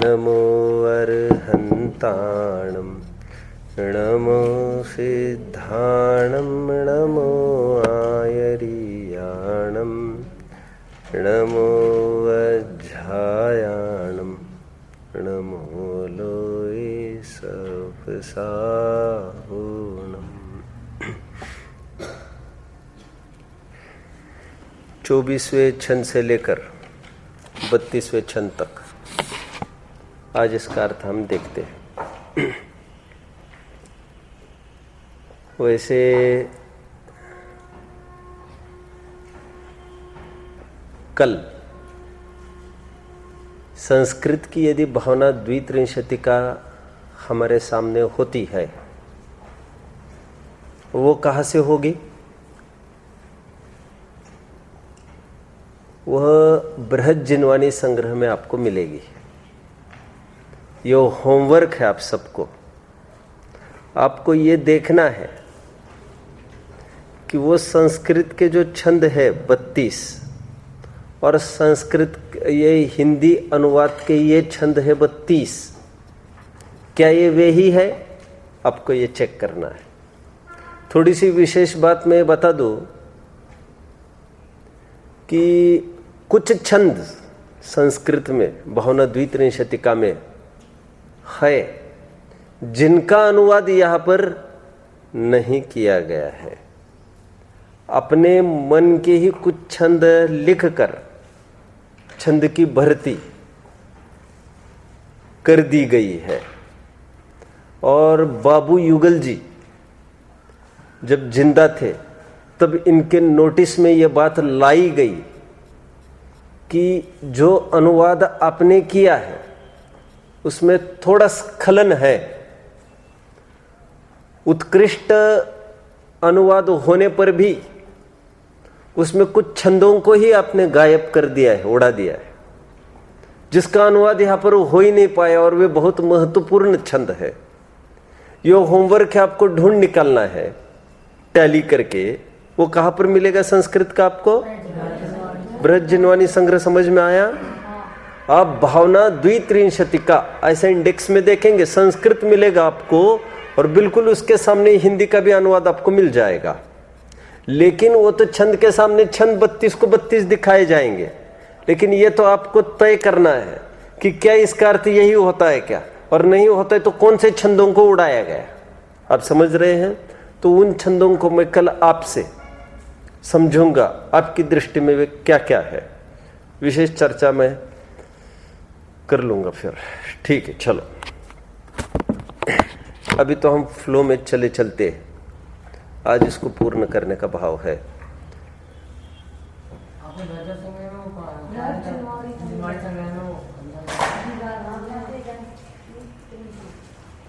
नमो अर्हन्ताणं नमो सिद्धाणं नमो आयर्याणं नमो वज्रायाणं नमो लोये सपसाहुणम्। 24वें छंद से लेकर 32वें छंद तक आज इसका अर्थ हम देखते हैं। वैसे कल संस्कृत की यदि भावना द्वित्रिंशतिका हमारे सामने होती है, वो कहाँ से होगी? वह बृहज्जिनवाणी संग्रह में आपको मिलेगी। यो होमवर्क है आप सबको। आपको ये देखना है कि वो संस्कृत के जो छंद है 32 और संस्कृत ये हिंदी अनुवाद के ये छंद है 32, क्या ये वे ही है? आपको ये चेक करना है। थोड़ी सी विशेष बात मैं बता दूं कि कुछ छंद संस्कृत में भावना द्वित्रिंशतिका में है जिनका अनुवाद यहाँ पर नहीं किया गया है। अपने मन के ही कुछ छंद लिखकर छंद की भर्ती कर दी गई है। और बाबू युगल जी जब जिंदा थे तब इनके नोटिस में यह बात लाई गई कि जो अनुवाद आपने किया है उसमें थोड़ा स्खलन है। उत्कृष्ट अनुवाद होने पर भी उसमें कुछ छंदों को ही आपने गायब कर दिया है, उड़ा दिया है, जिसका अनुवाद यहाँ पर हो ही नहीं पाया और वे बहुत महत्वपूर्ण छंद है। यो होमवर्क है, आपको ढूंढ निकालना है टैली करके। वो कहाँ पर मिलेगा संस्कृत का आपको? बृहज्जिनवाणी संग्रह। समझ में आया? आप भावना द्वित्रिंशतिका ऐसे इंडेक्स में देखेंगे, संस्कृत मिलेगा आपको और बिल्कुल उसके सामने हिंदी का भी अनुवाद आपको मिल जाएगा। लेकिन वो तो छंद के सामने छंद 32 को 32 दिखाए जाएंगे, लेकिन ये तो आपको तय करना है कि क्या इसका अर्थ यही होता है क्या, और नहीं होता है तो कौन से छंदों को उड़ाया गया। आप समझ रहे हैं? तो उन छंदों को मैं कल आपसे समझूंगा, आपकी दृष्टि में वे क्या क्या है। विशेष चर्चा में कर लूंगा फिर। ठीक है, चलो अभी तो हम फ्लो में चले चलते हैं। आज इसको पूर्ण करने का भाव है।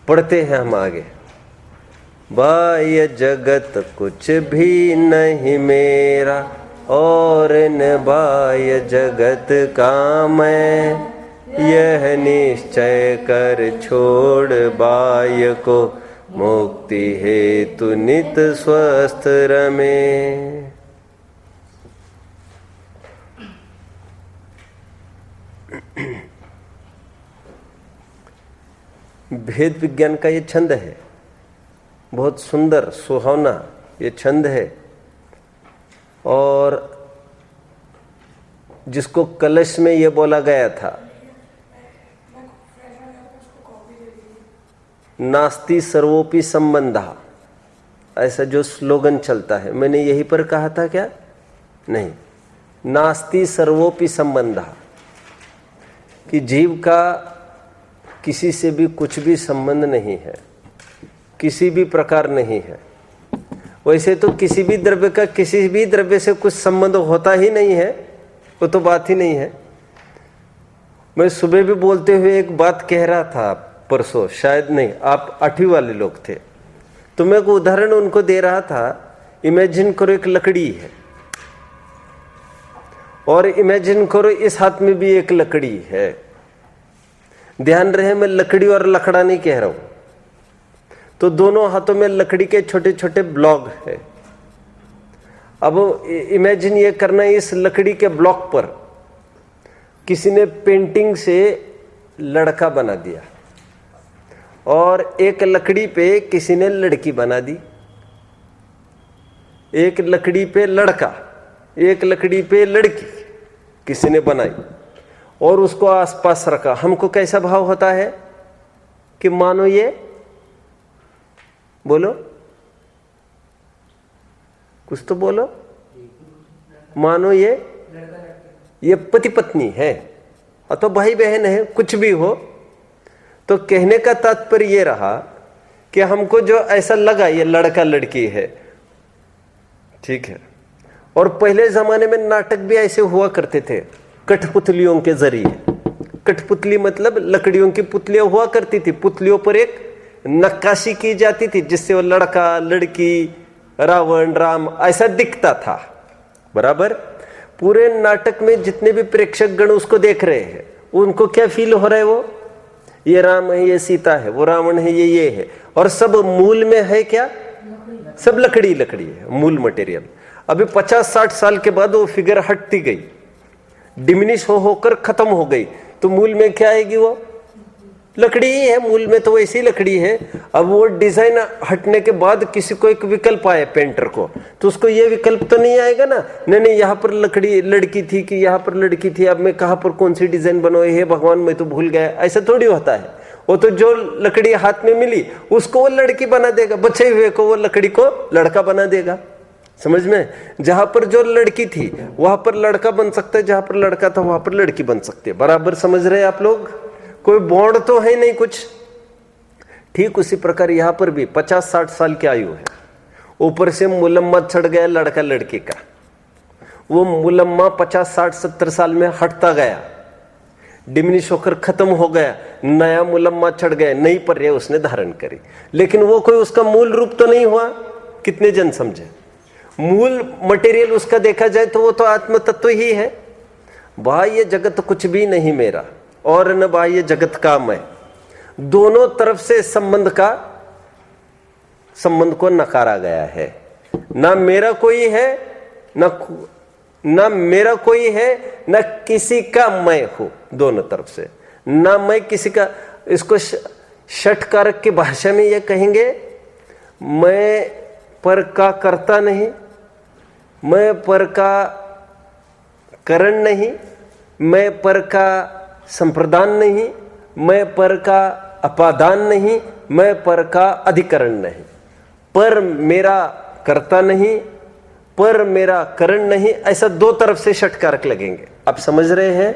पढ़ते हैं हम आगे। बाह्य जगत कुछ भी नहीं मेरा और न बाह्य जगत का मैं, यह निश्चय कर छोड़ बाह्य को, मुक्ति हेतु नित स्वस्थ रमे। भेद विज्ञान का ये छंद है, बहुत सुंदर सुहावना ये छंद है। और जिसको कलश में ये बोला गया था, नास्ति सर्वोपि संबंधा, ऐसा जो स्लोगन चलता है, मैंने यहीं पर कहा था क्या? नहीं, नास्ति सर्वोपि संबंधा, कि जीव का किसी से भी कुछ भी संबंध नहीं है, किसी भी प्रकार नहीं है। वैसे तो किसी भी द्रव्य का किसी भी द्रव्य से कुछ संबंध होता ही नहीं है, वो तो बात ही नहीं है। मैं सुबह भी बोलते हुए एक बात कह रहा था परसों, शायद नहीं, आप 8वीं वाले लोग थे, तो मैं एक उदाहरण उनको दे रहा था। इमेजिन करो एक लकड़ी है और इमेजिन करो इस हाथ में भी एक लकड़ी है। ध्यान रहे, मैं लकड़ी और लकड़ा नहीं कह रहा हूं। तो दोनों हाथों में लकड़ी के छोटे छोटे ब्लॉक है। अब इमेजिन ये करना, इस लकड़ी के ब्लॉक पर किसी ने पेंटिंग से लड़का बना दिया, और एक लकड़ी पे किसी ने लड़की बना दी, एक लकड़ी पे लड़का, एक लकड़ी पे लड़की किसी ने बनाई और उसको आसपास रखा। हमको कैसा भाव होता है कि मानो ये, बोलो कुछ तो बोलो, मानो ये पति पत्नी है अथवा भाई बहन है, कुछ भी हो। तो कहने का तात्पर्य ये रहा कि हमको जो ऐसा लगा ये लड़का लड़की है, ठीक है। और पहले जमाने में नाटक भी ऐसे हुआ करते थे कठपुतलियों के जरिए। कठपुतली मतलब लकड़ियों की पुतलियां हुआ करती थी, पुतलियों पर एक नक्काशी की जाती थी जिससे वो लड़का लड़की रावण राम ऐसा दिखता था, बराबर। पूरे नाटक में जितने भी प्रेक्षक गण उसको देख रहे हैं, उनको क्या फील हो रहा है, वो ये राम है, ये सीता है, वो रावण है, ये है, और सब मूल में है क्या, सब लकड़ी लकड़ी है, मूल मटेरियल। अभी 50-60 साल के बाद वो फिगर हटती गई, डिमिनिश होकर खत्म हो गई, तो मूल में क्या आएगी, वो लकड़ी ही है, मूल में तो वैसी लकड़ी है। अब वो डिजाइन हटने के बाद किसी को एक विकल्प आए पेंटर को, तो उसको ये विकल्प तो नहीं आएगा ना, नहीं यहाँ पर लकड़ी लड़की थी कि यहाँ पर लड़की थी, अब मैं कहाँ पर कौन सी डिजाइन बनवाई है भगवान मैं तो भूल गया, ऐसा थोड़ी होता है। वो तो जो लकड़ी हाथ में मिली उसको वो लड़की बना देगा, बचे हुए को वो लकड़ी को लड़का बना देगा। समझ में, जहां पर जो लड़की थी वहां पर लड़का बन सकता है, जहां पर लड़का था वहां पर लड़की बन सकती है। बराबर समझ रहे हैं आप लोग, कोई बॉन्ड तो है नहीं कुछ। ठीक उसी प्रकार यहां पर भी 50-60 साल की आयु है, ऊपर से मुलम्मा चढ़ गया लड़का लड़की का, वो मुलम्मा 50-60-70 साल में हटता गया, डिमिनिश होकर खत्म हो गया, नया मुलम्मा चढ़ गया, नई पर्याय उसने धारण करी, लेकिन वो कोई उसका मूल रूप तो नहीं हुआ। कितने जन समझे, मूल मटेरियल उसका देखा जाए तो वो तो आत्म तत्व ही है। बाह्य जगत कुछ भी नहीं मेरा और न बाह्य जगत का मैं, दोनों तरफ से संबंध को नकारा गया है। ना मेरा कोई है, ना मेरा कोई है, ना किसी का मैं हूं, दोनों तरफ से। ना मैं किसी का, इसको षटकारक की भाषा में ये कहेंगे, मैं पर का करता नहीं, मैं पर का करण नहीं, मैं पर का संप्रदान नहीं, मैं पर का अपादान नहीं, मैं पर का अधिकरण नहीं। पर मेरा करता नहीं, पर मेरा करण नहीं, ऐसा दो तरफ से षटकारक लगेंगे। आप समझ रहे हैं।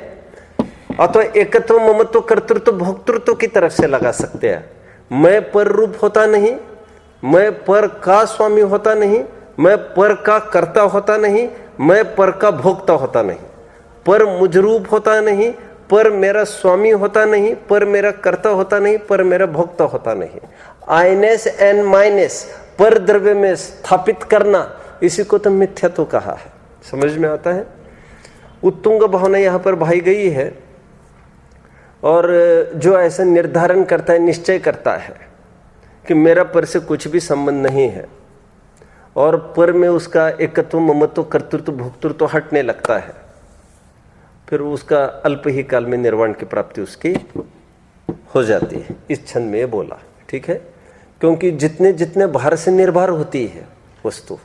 अथवा एकत्व ममत्व कर्तृत्व भोक्तृत्व की तरफ से लगा सकते हैं। मैं पर रूप होता नहीं, मैं पर का स्वामी होता नहीं, मैं पर का कर्ता होता नहीं, मैं पर का भोक्ता होता नहीं, पर मुझ रूप होता नहीं, पर मेरा स्वामी होता नहीं, पर मेरा कर्ता होता नहीं, पर मेरा भोक्ता होता नहीं। आइनेस एंड माइनेस पर द्रव्य में स्थापित करना, इसी को तो मिथ्यात्व कहा है। समझ में आता है। उत्तुंग भावना यहाँ पर भाई गई है, और जो ऐसा निर्धारण करता है, निश्चय करता है कि मेरा पर से कुछ भी संबंध नहीं है, और पर में उसका एकत्व ममत्व कर्तृत्व भोक्तृत्व हटने लगता है, फिर उसका अल्प ही काल में निर्वाण की प्राप्ति उसकी हो जाती है। इस छंद में ये बोला, ठीक है। क्योंकि जितने जितने भार से निर्भर होती है वस्तु,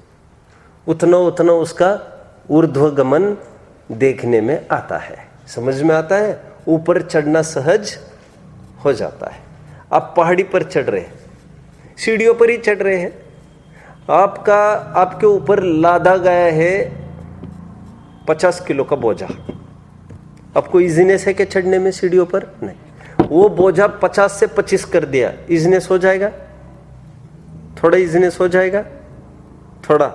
उतना उतना उसका ऊर्ध्वगमन देखने में आता है, समझ में आता है। ऊपर चढ़ना सहज हो जाता है। आप पहाड़ी पर चढ़ रहे हैं, सीढ़ियों पर ही चढ़ रहे हैं, आपके ऊपर लादा गया है 50 किलो का बोझा। आपको इजीनेस है कि चढ़ने में सीढ़ियों पर? नहीं। वो बोझा 50 से 25 कर दिया, इजीनेस हो जाएगा? थोड़ा इजीनेस हो जाएगा, थोड़ा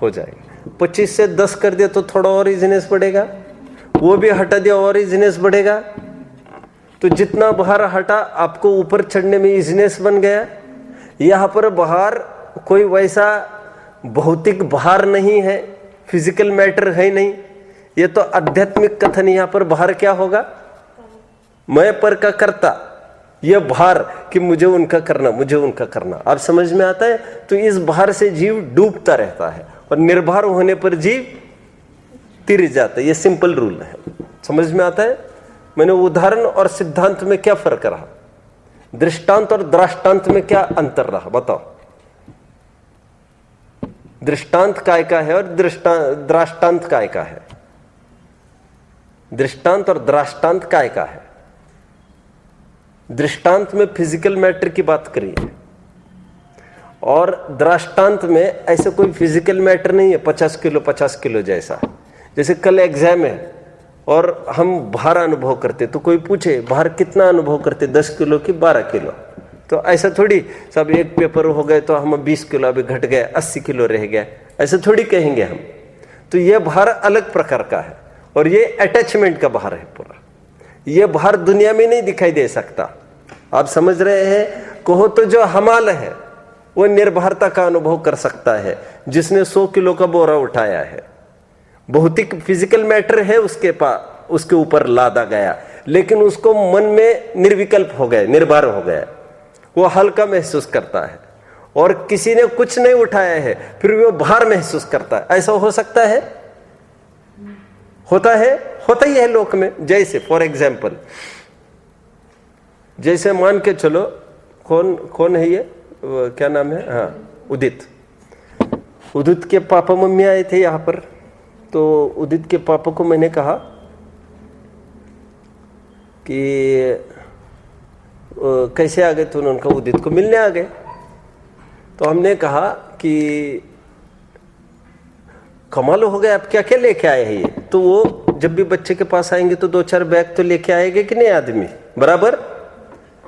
हो जाएगा। 25 से 10 कर दिया तो थोड़ा और इजीनेस बढ़ेगा, वो भी हटा दिया और इजीनेस बढ़ेगा। तो जितना बाहर हटा आपको ऊपर चढ़ने में इजीनेस बन गया। यहाँ पर बाहर कोई वैसा भौतिक बाहर नहीं है, फिजिकल मैटर है नहीं, ये तो आध्यात्मिक कथन। यहाँ पर बाहर क्या होगा? मैं पर का करता, यह भार कि मुझे उनका करना, मुझे उनका करना। आप समझ में आता है। तो इस भार से जीव डूबता रहता है और निर्भर होने पर जीव तिर जाता है। ये सिंपल रूल है, समझ में आता है। मैंने उदाहरण और सिद्धांत में क्या फर्क रहा, दृष्टांत और दृष्टांत में क्या अंतर रहा, बताओ। दृष्टांत काय का है और दृष्टांत काय का है? दृष्टांत और दृष्टांत काय का है? दृष्टांत में फिजिकल मैटर की बात करिए और दृष्टांत में ऐसे कोई फिजिकल मैटर नहीं है 50 किलो जैसा। जैसे कल एग्जाम है और हम भार अनुभव करते, तो कोई पूछे भार कितना अनुभव करते, 10 किलो की 12 किलो, तो ऐसा थोड़ी सब एक पेपर हो गए तो हम 20 किलो अभी घट गए, 80 किलो रह गया, ऐसे थोड़ी कहेंगे हम। तो ये भार अलग प्रकार का है और ये अटैचमेंट का भार है पूरा। ये भार दुनिया में नहीं दिखाई दे सकता, आप समझ रहे हैं। कहो तो जो हमाल है वो निर्भरता का अनुभव कर सकता है, जिसने 100 किलो का बोरा उठाया है। भौतिक फिजिकल मैटर है उसके पास, उसके ऊपर लादा गया, लेकिन उसको मन में निर्विकल्प हो गया, निर्भर हो गया, वो हल्का महसूस करता है। और किसी ने कुछ नहीं उठाया है फिर वो भार महसूस करता है। ऐसा हो सकता है? होता है, होता ही है लोक में। जैसे फॉर एग्जाम्पल, जैसे मान के चलो, कौन है ये, क्या नाम है, हाँ उदित। उदित के पापा मम्मी आए थे यहाँ पर, तो उदित के पापा को मैंने कहा कि कैसे आ गए, तो उनका उदित को मिलने आ गए। तो हमने कहा कि कमाल हो गया, आप क्या क्या लेके आए हैं ये। तो वो जब भी बच्चे के पास आएंगे तो 2-4 बैग तो लेके आएंगे कि नहीं आदमी, बराबर।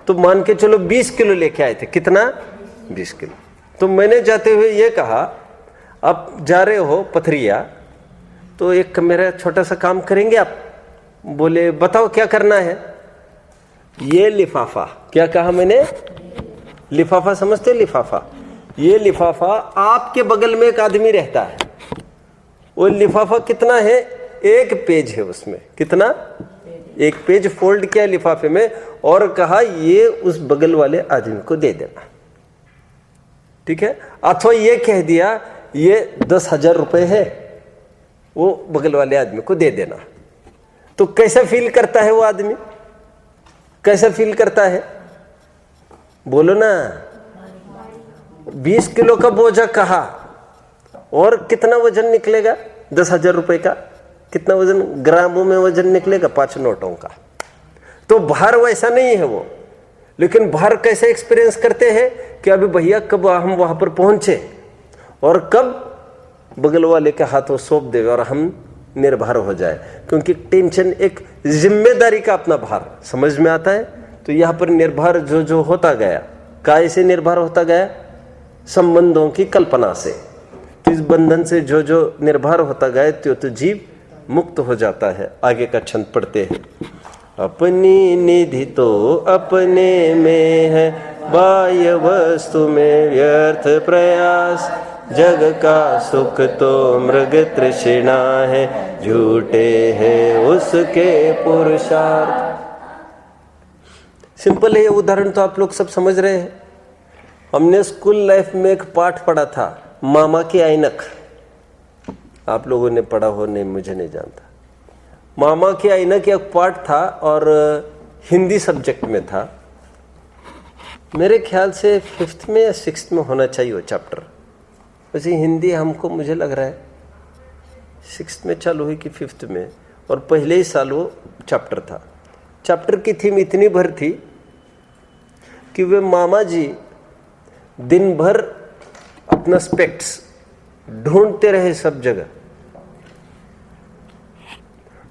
तो मान के चलो 20 किलो लेके आए थे। कितना? 20 किलो। तो मैंने जाते हुए ये कहा, आप जा रहे हो पथरिया, तो एक मेरा छोटा सा काम करेंगे आप? बोले बताओ क्या करना है। ये लिफाफा, क्या कहा मैंने? लिफाफा, समझते हो लिफाफा? ये लिफाफा, आपके बगल में एक आदमी रहता है, वो लिफाफा कितना है, 1 पेज है उसमें। कितना? 1 पेज फोल्ड किया लिफाफे में और कहा ये उस बगल वाले आदमी को दे देना, ठीक है। अथवा ये कह दिया ये 10,000 रुपए है, वो बगल वाले आदमी को दे देना। तो कैसा फील करता है वो आदमी? कैसा फील करता है? बोलो ना। 20 किलो का बोझा कहा और कितना वजन निकलेगा 10,000 रुपए का? कितना वजन ग्रामों में वजन निकलेगा? 5 नोटों का। तो भार वैसा नहीं है वो, लेकिन भार कैसे एक्सपीरियंस करते हैं कि अभी भैया कब हम वहां पर पहुंचे और कब बगल वाले के हाथों सौंप देवे और हम निर्भर हो जाए, क्योंकि टेंशन एक जिम्मेदारी का अपना भार समझ में आता है। तो यहाँ पर निर्भर जो होता गया, काय से निर्भर होता गया? संबंधों की कल्पना से। तो इस बंधन से जो निर्भर होता गया तो जीव मुक्त हो जाता है। आगे का छंद पढ़ते हैं। अपनी निधि तो अपने में है, बाह्य वस्तु में व्यर्थ प्रयास, जग का सुख तो मृग तृष्णा है, झूठे हैं उसके पुरुषार्थ। सिंपल है ये उदाहरण, तो आप लोग सब समझ रहे हैं। हमने स्कूल लाइफ में एक पाठ पढ़ा था, मामा की ऐनक। आप लोगों ने पढ़ा हो नहीं, मुझे नहीं जानता। मामा की ऐनक एक पाठ था और हिंदी सब्जेक्ट में था। मेरे ख्याल से 5th में या 6th में होना चाहिए वो चैप्टर। वैसे हिंदी हमको मुझे लग रहा है 6th में चालू हुई कि 5th में, और पहले ही साल वो चैप्टर था। चैप्टर की थीम इतनी भर थी कि वे मामा जी दिन भर अपना स्पेक्ट्स ढूंढते रहे सब जगह।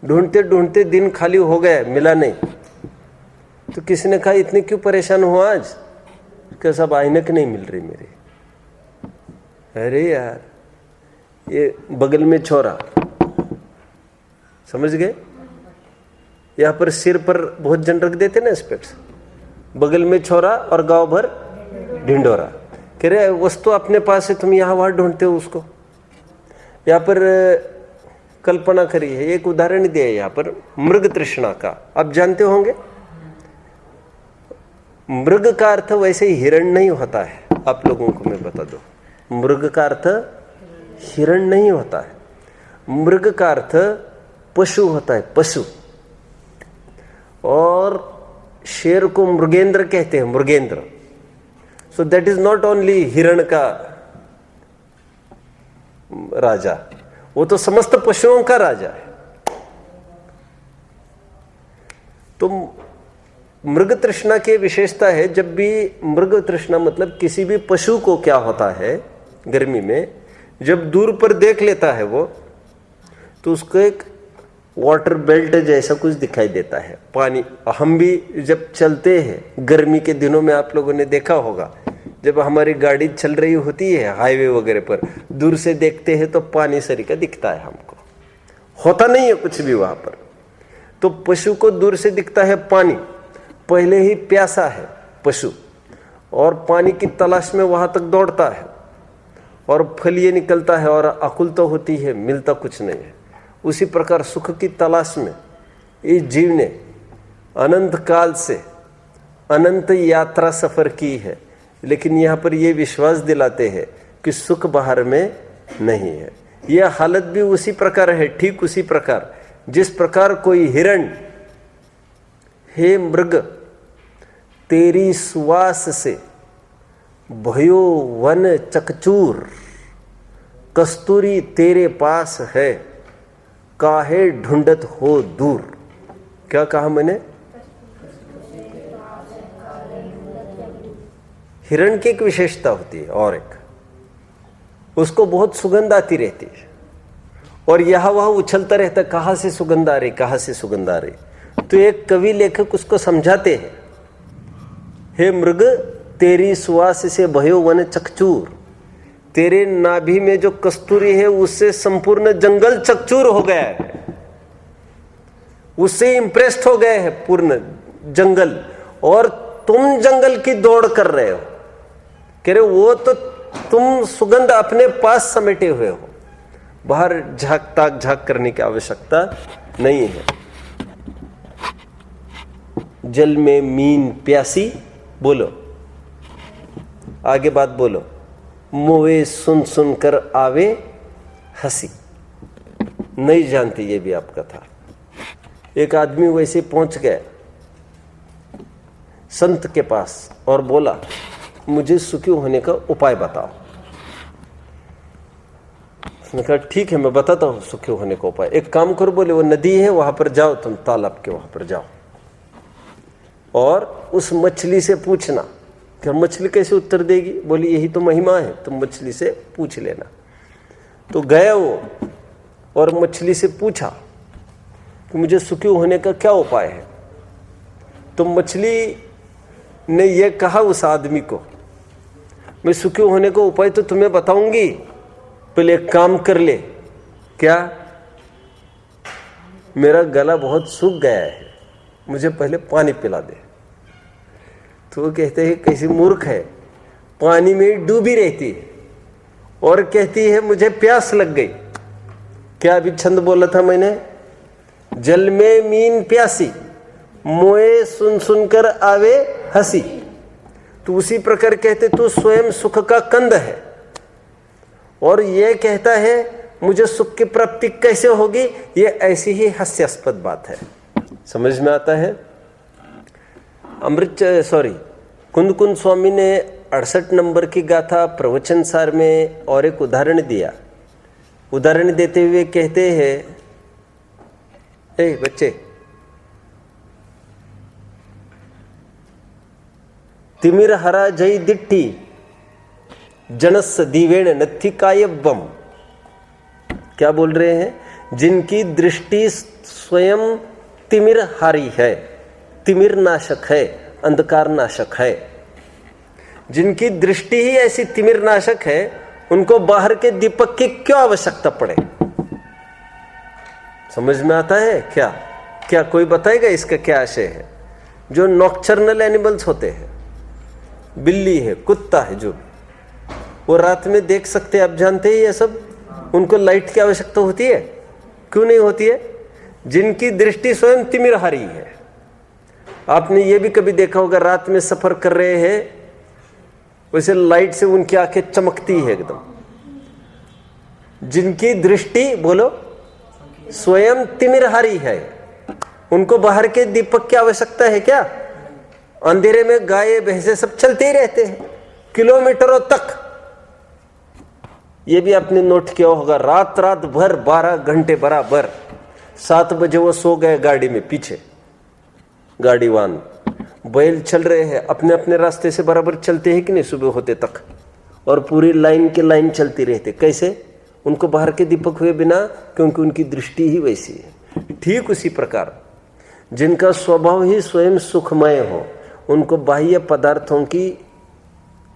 ढूंढते ढूंढते दिन खाली हो गया, मिला नहीं। तो किसी ने कहा इतने क्यों परेशान हो आज? क्या सब ऐनक नहीं मिल रही मेरी। अरे यार, ये बगल में छोरा, समझ गए? यहाँ पर सिर पर बहुत जन रख देते ना स्पेक्ट्स, बगल में छोरा और गांव भर ढिंडोरा। कह रहे वस्तु अपने पास है, तुम यहाँ वहां ढूंढते हो उसको। यहाँ पर कल्पना करी है, एक उदाहरण दिया है यहाँ पर मृग तृष्णा का। आप जानते होंगे मृग का अर्थ वैसे ही हिरण नहीं होता है। आप लोगों को मैं बता दूं, मृग का अर्थ हिरण नहीं होता है। मृग का अर्थ पशु होता है, पशु। और शेर को मृगेंद्र कहते हैं, Mrigendra. So that is not only हिरण का राजा, वो तो समस्त पशुओं का राजा है। तो मृग तृष्णा की विशेषता है, जब भी मृग तृष्णा मतलब किसी भी पशु को क्या होता है गर्मी में, जब दूर पर देख लेता है वो, तो उसको एक वाटर बेल्ट जैसा कुछ दिखाई देता है, पानी। हम भी जब चलते हैं गर्मी के दिनों में, आप लोगों ने देखा होगा, जब हमारी गाड़ी चल रही होती है हाईवे वगैरह पर, दूर से देखते हैं तो पानी सरीका दिखता है हमको, होता नहीं है कुछ भी वहां पर। तो पशु को दूर से दिखता है पानी, पहले ही प्यासा है पशु और पानी की तलाश में वहां तक दौड़ता है और फल ये निकलता है और आकुल तो होती है, मिलता कुछ नहीं है। उसी प्रकार सुख की तलाश में इस जीव ने अनंत काल से अनंत यात्रा सफर की है, लेकिन यहाँ पर ये विश्वास दिलाते हैं कि सुख बाहर में नहीं है। यह हालत भी उसी प्रकार है, ठीक उसी प्रकार जिस प्रकार कोई हिरण, हे मृग तेरी सुवास से भयो वन चकचूर, कस्तूरी तेरे पास है काहे ढूंढत हो दूर। क्या कहा मैंने? हिरण की एक विशेषता होती है और एक, उसको बहुत सुगंध आती रहती है और यहां वहां उछलता रहता, कहां से सुगंध आ रही, कहां से सुगंध आ रही। तो एक कवि लेखक उसको समझाते हैं, हे मृग तेरी सुवास से भयो वन चकचूर, तेरे नाभि में जो कस्तूरी है उससे संपूर्ण जंगल चकचूर हो गया है, उससे इंप्रेस्ड हो गए हैं पूर्ण जंगल, और तुम जंगल की दौड़ कर रहे हो। कह रहे वो तो तुम सुगंध अपने पास समेटे हुए हो, बाहर झांक ताक झांक करने की आवश्यकता नहीं है। जल में मीन प्यासी, बोलो आगे बात बोलो, मोए सुन सुन कर आवे हंसी। नहीं जानती ये भी आपका था। एक आदमी वैसे पहुंच गया संत के पास और बोला, मुझे सुखी होने का उपाय बताओ। उसने कहा ठीक है मैं बताता हूं सुखी होने का उपाय। एक काम करो, बोले वो नदी है वहां पर जाओ, तुम तालाब के वहां पर जाओ और उस मछली से पूछना। कि मछली कैसे उत्तर देगी? बोली यही तो महिमा है, तुम मछली से पूछ लेना। तो गया वो और मछली से पूछा कि मुझे सुखी होने का क्या उपाय है। तो मछली ने यह कहा उस आदमी को, मैं सुखी होने का उपाय तो तुम्हें बताऊंगी, पहले एक काम कर ले। क्या? मेरा गला बहुत सूख गया है, मुझे पहले पानी पिला दे। तो वो कहते हैं कैसी मूर्ख है, पानी में डूबी रहती है और कहती है मुझे प्यास लग गई। क्या अभी छंद बोला था मैंने? जल में मीन प्यासी, मोए सुन सुनकर आवे हंसी। तो उसी प्रकार कहते तू स्वयं सुख का कंद है और ये कहता है मुझे सुख की प्राप्ति कैसे होगी। ये ऐसी ही हास्यास्पद बात है, समझ में आता है? कुंद कुंद स्वामी ने 68 नंबर की गाथा प्रवचन सार में और एक उदाहरण दिया। उदाहरण देते हुए कहते हैं, ए बच्चे, तिमिर हरा जय दिट्ठी जनस दीवेण नत्थी कायबम। क्या बोल रहे हैं? जिनकी दृष्टि स्वयं तिमिर हारी है, तिमिर नाशक है, अंधकार नाशक है, जिनकी दृष्टि ही ऐसी तिमिर नाशक है, उनको बाहर के दीपक की क्यों आवश्यकता पड़े? समझ में आता है क्या? क्या कोई बताएगा इसका क्या आशय है? जो नॉक्चर्नल एनिमल्स होते हैं, बिल्ली है, कुत्ता है, जो वो रात में देख सकते हैं, आप जानते हैं ये सब, उनको लाइट की आवश्यकता होती है? क्यों नहीं होती है? जिनकी दृष्टि स्वयं तिमिरहारी है। आपने ये भी कभी देखा होगा, रात में सफर कर रहे हैं वैसे लाइट से उनकी आंखें चमकती है एकदम। जिनकी दृष्टि, बोलो, स्वयं तिमिरहारी है, उनको बाहर के दीपक की आवश्यकता है क्या? अंधेरे में गाय भैंसे सब चलते ही रहते हैं किलोमीटरों तक। ये भी आपने नोट किया होगा, रात रात भर 12 घंटे बराबर। 7 बजे वो सो गए गाड़ी में, पीछे गाड़ी वाहन, बैल चल रहे हैं अपने अपने रास्ते से बराबर चलते हैं कि नहीं सुबह होते तक, और पूरी लाइन के लाइन चलती रहते। कैसे? उनको बाहर के दीपक हुए बिना, क्योंकि उनकी दृष्टि ही वैसी है। ठीक उसी प्रकार जिनका स्वभाव ही स्वयं सुखमय हो, उनको बाह्य पदार्थों की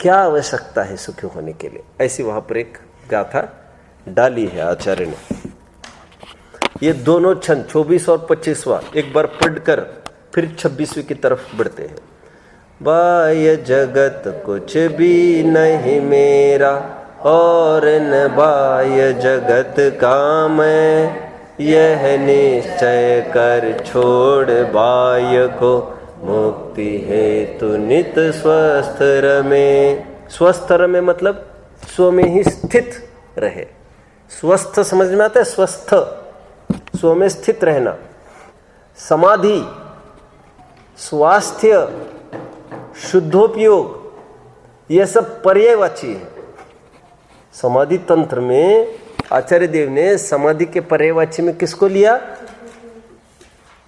क्या आवश्यकता है सुखी होने के लिए। ऐसी वहां पर एक गाथा डाली है आचार्य ने। ये दोनों छंद 24 और 25वां एक बार पढ़कर फिर 26वीं की तरफ बढ़ते हैं। बाह्य जगत कुछ भी नहीं मेरा, और न बाह्य जगत का मैं, यह निश्चय कर छोड़ बाह्य को, मुक्ति हेतु नित स्वस्थ रमे। स्वस्थ रमे मतलब स्व में ही स्थित रहे। स्वस्थ समझ में आता है? स्वस्थ स्व में स्थित रहना। समाधि, स्वास्थ्य, शुद्धोपयोग, यह सब पर्यायवाची है। समाधि तंत्र में आचार्य देव ने समाधि के पर्यायवाची में किसको लिया?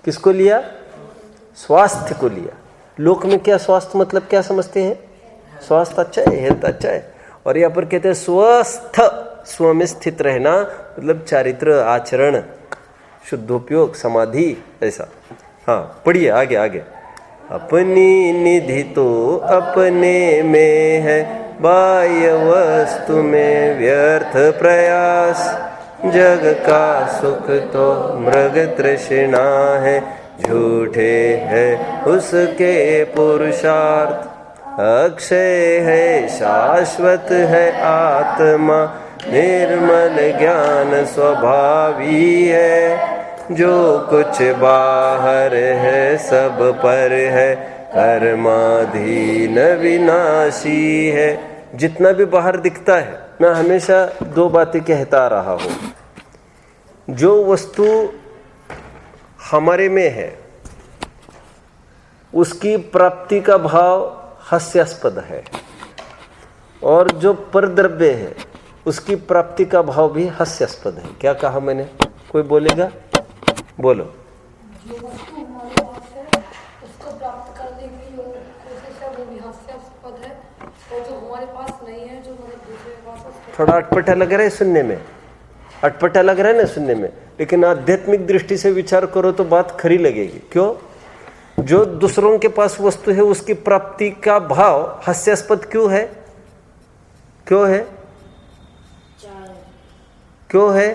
किसको लिया? स्वास्थ्य को लिया। लोक में क्या स्वास्थ्य मतलब क्या समझते हैं? स्वास्थ्य अच्छा है, हेल्थ अच्छा है। और यहाँ पर कहते हैं स्वस्थ, स्व में स्थित रहना मतलब चारित्र, आचरण, शुद्धोपयोग, समाधि, ऐसा। हाँ पढ़िए आगे आगे। अपनी निधि तो अपने में है, बाह्य वस्तु में व्यर्थ प्रयास, जग का सुख तो मृग तृष्णा है, झूठे है उसके पुरुषार्थ, अक्षय है शाश्वत है आत्मा, निर्मल ज्ञान स्वभावी है, जो कुछ बाहर है सब पर है, कर्माधीन विनाशी है। जितना भी बाहर दिखता है, मैं हमेशा 2 बातें कहता रहा हूं। जो वस्तु हमारे में है उसकी प्राप्ति का भाव हास्यास्पद है, और जो परद्रव्य है उसकी प्राप्ति का भाव भी हास्यास्पद है। क्या कहा मैंने? कोई बोलेगा? बोलो। जो वस्तु हमारे पास है उसको प्राप्त करने की जो कोशिश है वो भी हास्यास्पद है, और जो हमारे पास नहीं है, जो मतलब दूसरे के पास है, थोड़ा अटपटा लग रहा है सुनने में, अटपटा लग रहा है ना सुनने में, लेकिन आध्यात्मिक दृष्टि से विचार करो तो बात खरी लगेगी। क्यों? जो दूसरों के पास वस्तु है उसकी प्राप्ति का भाव हास्यास्पद क्यों है? क्यों है? क्यों है?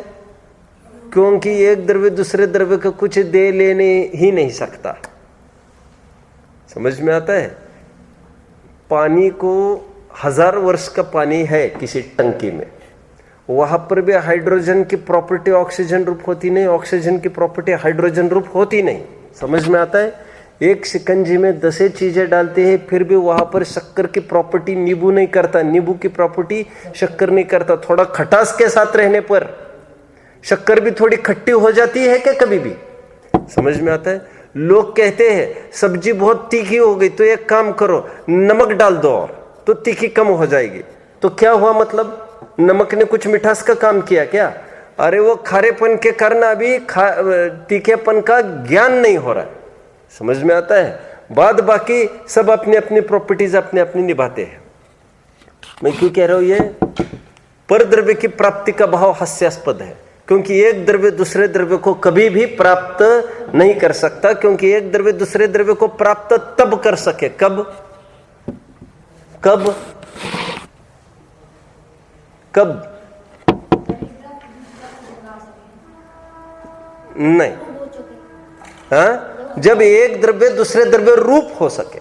क्योंकि एक द्रव्य दूसरे द्रव्य को कुछ दे लेने ही नहीं सकता। समझ में आता है? पानी को 1000 वर्ष का पानी है किसी टंकी में, वहां पर भी हाइड्रोजन की प्रॉपर्टी ऑक्सीजन रूप होती नहीं, ऑक्सीजन की प्रॉपर्टी हाइड्रोजन रूप होती नहीं। समझ में आता है? एक शिकंजी में 10 चीजें डालते हैं, फिर भी वहां पर शक्कर की प्रॉपर्टी नींबू नहीं करता, नींबू की प्रॉपर्टी शक्कर नहीं करता। थोड़ा खटास के साथ रहने पर शक्कर भी थोड़ी खट्टी हो जाती है क्या कभी भी? समझ में आता है? लोग कहते हैं सब्जी बहुत तीखी हो गई तो एक काम करो नमक डाल दो और तो तीखी कम हो जाएगी। तो क्या हुआ? मतलब नमक ने कुछ मिठास का काम किया क्या? अरे वो खारेपन के कारण अभी तीखेपन का ज्ञान नहीं हो रहा है। समझ में आता है? बाद बाकी सब अपनी अपनी प्रॉपर्टीज अपने अपने निभाते हैं। मैं क्यों कह रहा हूं? ये परद्रव्य की प्राप्ति का भाव हास्यास्पद है, क्योंकि एक द्रव्य दूसरे द्रव्य को कभी भी प्राप्त नहीं कर सकता, क्योंकि एक द्रव्य दूसरे द्रव्य को प्राप्त तब कर सके कब? कब? कब? नहीं, हाँ? जब एक द्रव्य दूसरे द्रव्य रूप हो सके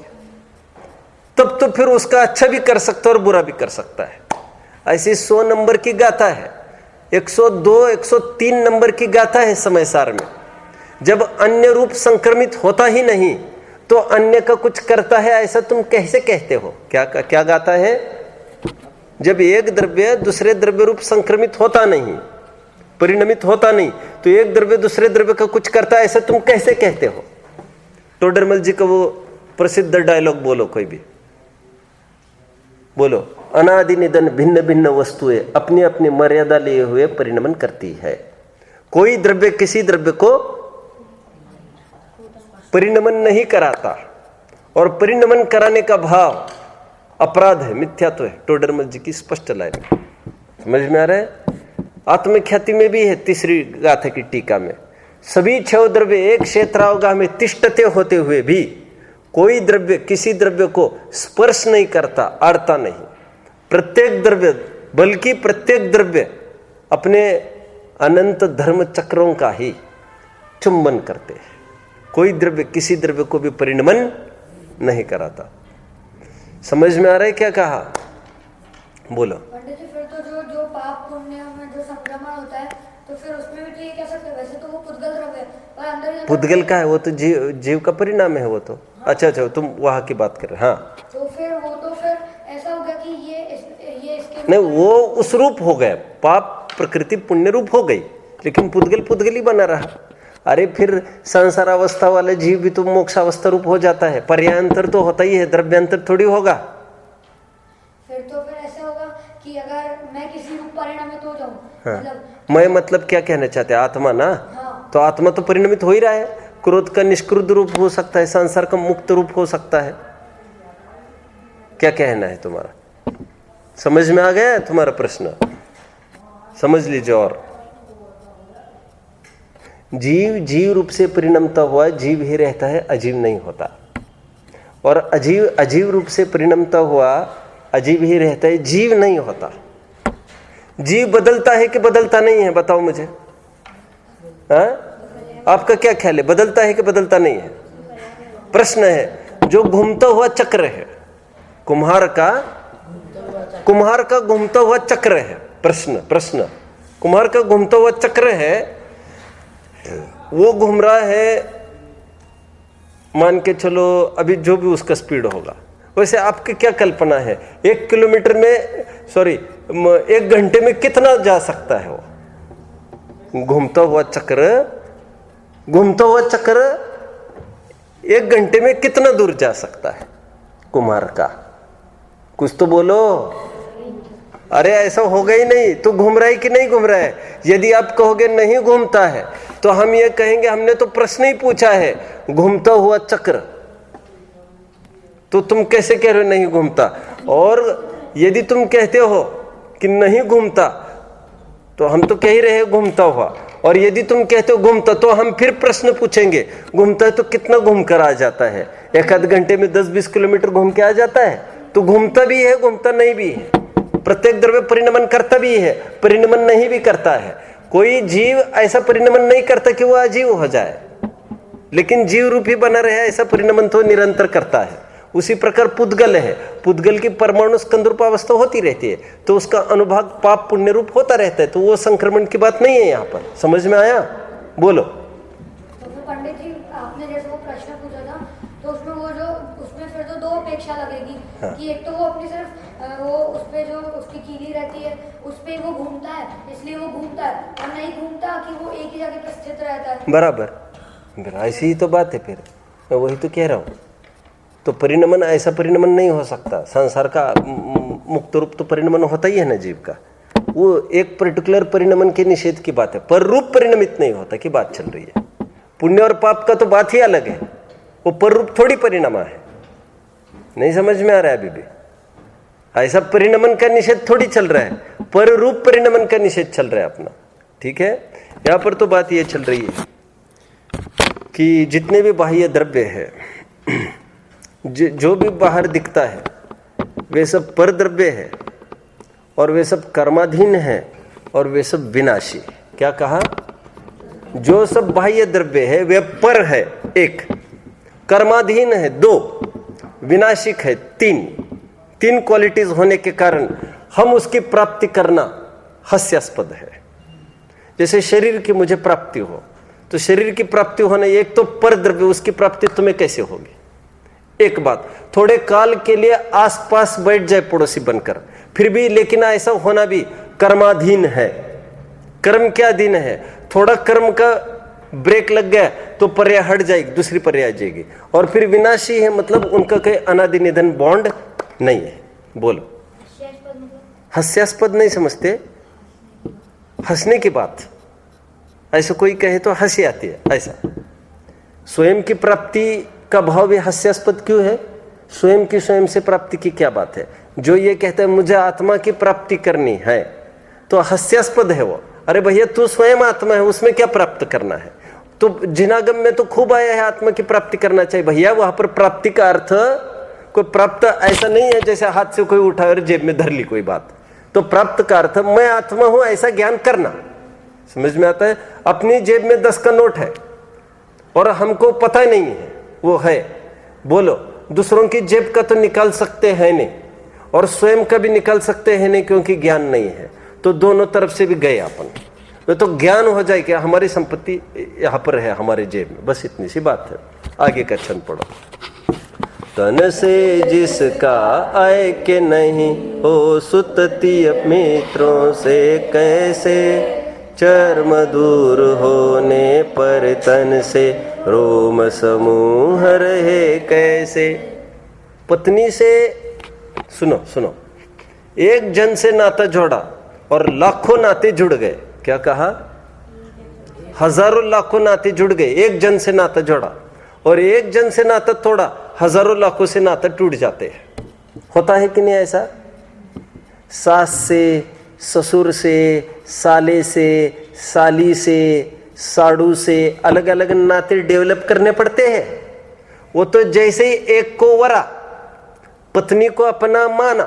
तब तो फिर उसका अच्छा भी कर सकता है और बुरा भी कर सकता है। ऐसी 100 नंबर की गाथा है, 102, 103 नंबर की गाथा है समय सार में। जब अन्य रूप संक्रमित होता ही नहीं तो अन्य का कुछ करता है, ऐसा तुम कैसे कहते हो? क्या गाथा है? जब एक द्रव्य दूसरे द्रव्य रूप संक्रमित होता नहीं परिणमित होता नहीं, तो एक द्रव्य दूसरे द्रव्य का कुछ करता है, ऐसा तुम कैसे कहते हो? टोडरमल जी का वो प्रसिद्ध डायलॉग बोलो, कोई भी बोलो। अनादि निधन भिन्न भिन्न वस्तुएं अपनी अपनी मर्यादा लिए हुए परिणमन करती है। कोई द्रव्य किसी द्रव्य को परिणमन नहीं कराता, और परिणमन कराने का भाव अपराध है, मिथ्यात्व है। टोडरमल जी की स्पष्ट लाइन है, समझ में आ रहा है? आत्मख्याति में भी है, तीसरी गाथा की टीका में, सभी छह द्रव्य एक क्षेत्रावगाह में तिष्ठते होते हुए भी कोई द्रव्य किसी द्रव्य को स्पर्श नहीं करता, अड़ता नहीं। प्रत्येक द्रव्य, बल्कि प्रत्येक द्रव्य अपने अनंत धर्म चक्रों का ही चुंबन करते हैं। कोई द्रव्य किसी द्रव्य को भी परिणमन नहीं कराता। समझ में आ रहा है क्या कहा? बोलो। पंडित जी, फिर तो जो पाप पुण्य में जो संक्रमण होता है, तो फिर उसमें भी तो ये कह सकते हैं, वैसे तो वो पुद्गल द्रव्य है, पर अंदर पुद्गल का है, वो तो जीव का परिणाम है वो तो। हाँ। अच्छा, तुम वहां की बात कर रहे। हाँ, तो फिर ऐसा हो गया कि ये इसके नहीं, वो उस रूप हो गया, पाप प्रकृति पुण्य रूप हो गई, लेकिन पुद्गल ही बना रहा। अरे फिर संसारावस्था वाले जीव भी तो मोक्षावस्था रूप हो जाता है, पर्यायांतर तो होता ही है, द्रव्यांतर थोड़ी होगा। फिर ऐसा होगा कि अगर मैं किसी रूप परिणमित हो जाऊं, हाँ, मैं मतलब क्या कहना चाहते हैं? आत्मा ना। हाँ। तो आत्मा तो परिणमित हो ही रहा है। क्रोध का निष्क्रुद्ध रूप हो सकता है, संसार का मुक्त रूप हो सकता है। क्या कहना है तुम्हारा? समझ में आ गया है तुम्हारा प्रश्न? समझ लीजिए। और जीव रूप से परिणमता हुआ जीव ही रहता है, अजीव नहीं होता। और अजीव रूप से परिणमता हुआ अजीव ही रहता है, जीव नहीं होता। जीव बदलता है कि बदलता नहीं है? बताओ मुझे। हाँ? आपका क्या ख्याल है, बदलता है कि बदलता नहीं है? प्रश्न है। जो घूमता हुआ चक्र है, कुम्हार का घूमता हुआ चक्र है। प्रश्न कुम्हार का घूमता हुआ चक्र है, वो घूम रहा है, मान के चलो अभी जो भी उसका स्पीड होगा। वैसे आपकी क्या कल्पना है, 1 किलोमीटर में 1 घंटे में कितना जा सकता है वो घूमता हुआ चक्र 1 घंटे में कितना दूर जा सकता है कुम्हार का? कुछ तो बोलो। अरे ऐसा होगा ही नहीं। तो घूम रहा है कि नहीं घूम रहा है? यदि आप कहोगे नहीं घूमता है, तो हम ये कहेंगे हमने तो प्रश्न ही पूछा है, घूमता हुआ चक्र, तो तुम कैसे कह रहे हो नहीं घूमता? और यदि तुम कहते हो कि नहीं घूमता, तो हम तो कह ही रहे हैं घूमता हुआ। और यदि तुम कहते हो घूमता, तो हम फिर प्रश्न पूछेंगे, घूमता है तो कितना घूम कर आ जाता है? 1 घंटे में 10-20 किलोमीटर घूम के आ जाता है? तो घूमता भी है, घूमता नहीं भी है। प्रत्येक द्रव्य परिणमन करता भी है, परिणमन नहीं भी करता है। कोई जीव ऐसा परिणमन नहीं करता कि वो अजीव हो जाए, लेकिन जीव रूप ही बना रहे, ऐसा परिणमन तो निरंतर करता है। उसी प्रकार पुद्गल है, पुद्गल की परमाणु स्कंदरूपावस्था होती रहती है, तो उसका अनुभाग पाप पुण्य रूप होता रहता है, तो वो संक्रमण की बात नहीं है यहाँ पर। समझ में आया? बोलो। तो फिर पंडित जी, आपने जैसे वो प्रश्न पूछा था, तो उसमें फिर तो 2 अपेक्षा लगेगी। हाँ। कि एक तो वो अपनी सिर्फ वो उस पे जो उसकी कीली रहती है, उस पे वो घूमता है, इसलिए वो घूमता है, और नहीं घूमता कि वो एक ही जगह पे स्थित रहता है। बराबर, ऐसी ही तो बात है। फिर मैं वही तो कह रहा हूँ। तो परिणमन, ऐसा परिणमन नहीं हो सकता। संसार का मुक्त रूप तो परिणमन होता ही है ना जीव का। वो एक पर्टिकुलर परिणमन के निषेध की बात है, पर रूप परिणमित नहीं होता की बात चल रही है। पुण्य और पाप का तो बात ही अलग है, वो पर रूप थोड़ी परिणमा है। नहीं समझ में आ रहा है अभी भी? ऐसा परिणमन का निषेध थोड़ी चल रहा है, पर रूप परिणमन का निषेध चल रहा है अपना। ठीक है, यहां पर तो बात ये चल रही है कि जितने भी बाह्य द्रव्य है, जो भी बाहर दिखता है, वे सब पर द्रव्य है, और वे सब कर्माधीन है, और वे सब विनाशी। क्या कहा? जो सब बाह्य द्रव्य है वे पर है 1, कर्माधीन है 2, विनाशिक है 3 क्वालिटीज होने के कारण हम उसकी प्राप्ति करना हास्यास्पद है। जैसे शरीर की मुझे प्राप्ति हो, तो शरीर की प्राप्ति होने, एक तो पर द्रव्य, उसकी प्राप्ति तुम्हें कैसे होगी? एक बात, थोड़े काल के लिए आसपास बैठ जाए पड़ोसी बनकर, फिर भी, लेकिन ऐसा होना भी कर्माधीन है। कर्म के अधीन है। थोड़ा कर्म का ब्रेक लग गया तो पर्याय हट जाएगी, दूसरी पर्याय आ जाएगी, और फिर विनाशी है, मतलब उनका कोई अनादि निधन बॉन्ड नहीं है। बोलो, हास्यास्पद नहीं समझते? हंसने की बात, ऐसा कोई कहे तो हंसी आती है। ऐसा स्वयं की प्राप्ति का भाव भी हास्यास्पद क्यों है? स्वयं की स्वयं से प्राप्ति की क्या बात है? जो ये कहता है मुझे आत्मा की प्राप्ति करनी है तो हास्यास्पद है वो। अरे भैया, तू स्वयं आत्मा है, उसमें क्या प्राप्त करना है? तो जिनागम में तो खूब आया है आत्मा की प्राप्ति करना चाहिए। भैया, वहां पर प्राप्ति का अर्थ कोई प्राप्त ऐसा नहीं है जैसे हाथ से कोई उठा और जेब में धर ली कोई बात। तो प्राप्त का अर्थ मैं आत्मा हूं ऐसा ज्ञान करना। समझ में आता है? अपनी जेब में 10 का नोट है और हमको पता नहीं है वो है। बोलो, दूसरों की जेब का तो निकाल सकते हैं नहीं और स्वयं का भी निकाल सकते हैं नहीं, क्योंकि ज्ञान नहीं है। तो दोनों तरफ से भी गए अपन। तो ज्ञान हो जाए कि हमारी संपत्ति यहाँ पर है हमारे जेब में, बस इतनी सी बात है। आगे का छंद पढ़ो। तन से जिसका आए के नहीं हो सुतती मित्रों से कैसे, चर्म दूर होने पर तन से रोम समूह रहे कैसे। पत्नी से सुनो सुनो, एक जन से नाता जोड़ा और लाखों नाते जुड़ गए। क्या कहा? हजारों लाखों नाते जुड़ गए। एक जन से नाता जोड़ा और एक जन से नाता तोड़ा, हजारों लाखों से नाता टूट जाते हैं। होता है कि नहीं ऐसा? सास से, ससुर से, साले से, साली से, साड़ू से अलग अलग नाते डेवलप करने पड़ते हैं। वो तो जैसे ही एक को वरा, पत्नी को अपना माना,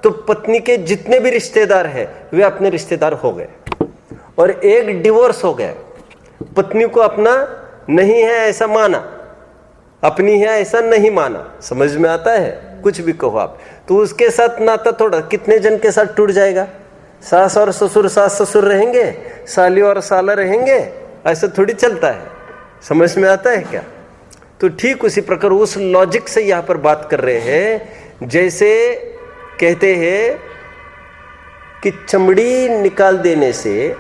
तो पत्नी के जितने भी रिश्तेदार हैं वे अपने रिश्तेदार हो गए। और एक डिवोर्स हो गया, पत्नी को अपना नहीं है ऐसा माना, अपनी है ऐसा नहीं माना। समझ में आता है? कुछ भी कहो आप, तो उसके साथ नाता थोड़ा कितने जन के साथ टूट जाएगा? सास और ससुर सास ससुर रहेंगे, साली और साला रहेंगे, ऐसा थोड़ी चलता है। समझ में आता है क्या? तो ठीक उसी प्रकार उस लॉजिक से यहां पर बात कर रहे हैं। जैसे कहते हैं कि चमड़ी निकाल देने से,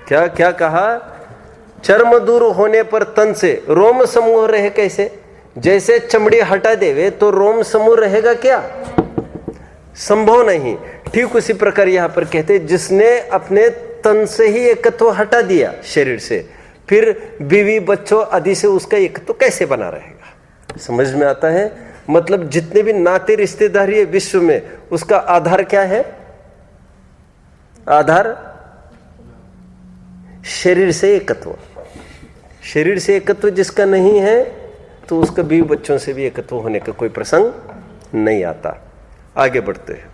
क्या क्या कहा? चर्म दूर होने पर तन से रोम समूह रहे कैसे। जैसे चमड़ी हटा देवे तो रोम समूह रहेगा क्या? संभव नहीं। ठीक उसी प्रकार यहां पर कहते जिसने अपने तन से ही एकत्व हटा दिया शरीर से, फिर बीवी बच्चों आदि से उसका एकत्व कैसे बना रहेगा? समझ में आता है? मतलब जितने भी नाते रिश्तेदारी है विश्व में, उसका आधार क्या है? आधार शरीर से एकत्व। शरीर से एकत्व जिसका नहीं है तो उसका बीवी बच्चों से भी एकत्व होने का कोई प्रसंग नहीं आता। आगे बढ़ते हैं।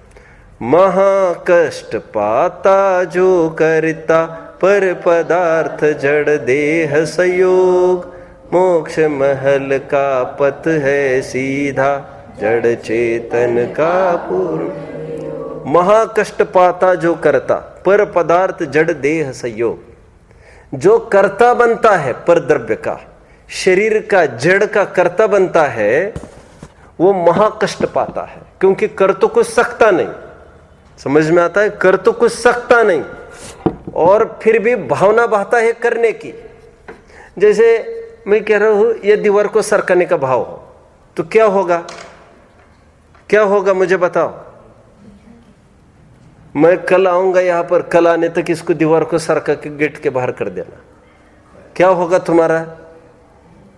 महाकष्ट पाता जो करता, पर पदार्थ जड़ देह संयोग, मोक्ष महल का पथ है सीधा, जड़ चेतन का पूर्ण। महाकष्ट पाता जो करता, पर पदार्थ जड़ देह संयोग। जो कर्ता बनता है पर द्रव्य का, शरीर का, जड़ का कर्ता बनता है, वो महाकष्ट पाता है, क्योंकि कर तो कुछ सकता नहीं। समझ में आता है? कर तो कुछ सकता नहीं और फिर भी भावना बहता है करने की। जैसे मैं कह रहा हूं ये दीवार को सरकाने का भाव हो तो क्या होगा? क्या होगा मुझे बताओ। मैं कल आऊंगा यहां पर, कल आने तक इसको दीवार को सरका के गेट के बाहर कर देना, क्या होगा तुम्हारा?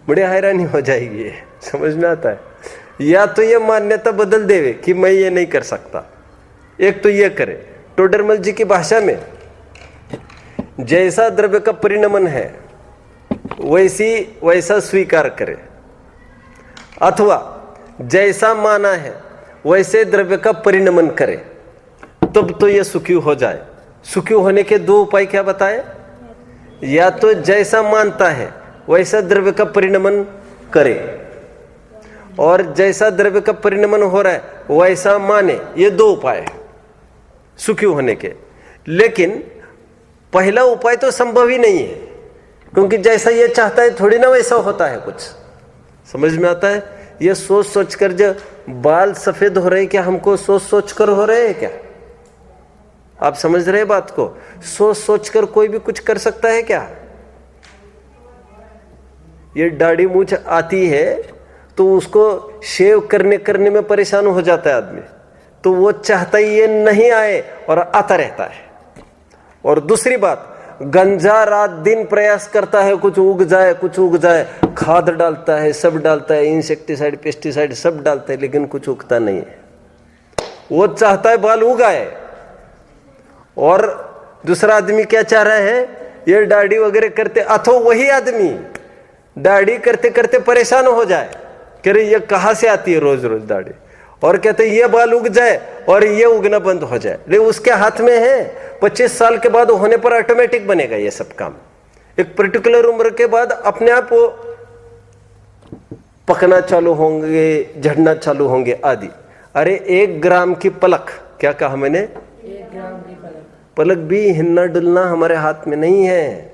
बड़ी हैरानी हो जाएगी ये। समझ में आता है? या तो ये मान्यता बदल देवे कि मैं ये नहीं कर सकता, एक तो ये करे। टोडरमल जी की भाषा में जैसा द्रव्य का परिणमन है वैसा स्वीकार करे, अथवा जैसा माना है वैसे द्रव्य का परिणमन करे, तब तो ये सुखी हो जाए। सुखी होने के दो उपाय क्या बताए? या तो जैसा मानता है वैसा द्रव्य का परिणमन करे, और जैसा द्रव्य का परिणमन हो रहा है वैसा माने। ये दो उपाय है सुखी होने के। लेकिन पहला उपाय तो संभव ही नहीं है, क्योंकि जैसा ये चाहता है थोड़ी ना वैसा होता है कुछ। समझ में आता है? ये सोच सोच कर जो बाल सफेद हो रहे हैं, क्या हमको सोच सोच कर हो रहे हैं क्या? आप समझ रहे बात को? सोच सोच कर कोई भी कुछ कर सकता है क्या? ये दाढ़ी मूंछ आती है तो उसको शेव करने में परेशान हो जाता है आदमी, तो वो चाहता ही ये नहीं आए और आता रहता है। और दूसरी बात, गंजा रात दिन प्रयास करता है कुछ उग जाए, कुछ उग जाए, खाद डालता है, सब डालता है, इंसेक्टिसाइड पेस्टिसाइड सब डालता है, लेकिन कुछ उगता नहीं है। वो चाहता है बाल उगाए। और दूसरा आदमी क्या चाह रहा है? ये दाढ़ी वगैरह करते, अथवा वही आदमी दाढ़ी करते करते परेशान हो जाए, कह रहे ये कहां से आती है रोज रोज दाढ़ी, और कहते ये बाल उग जाए और ये उगना बंद हो जाए। लेकिन उसके हाथ में है, 25 साल के बाद होने पर ऑटोमेटिक बनेगा ये सब काम। एक पर्टिकुलर उम्र के बाद अपने आप वो पकना चालू होंगे, झड़ना चालू होंगे आदि। अरे 1 ग्राम की पलक, क्या कहा मैंने? 1 ग्राम की पलक भी हिलना डुलना हमारे हाथ में नहीं है।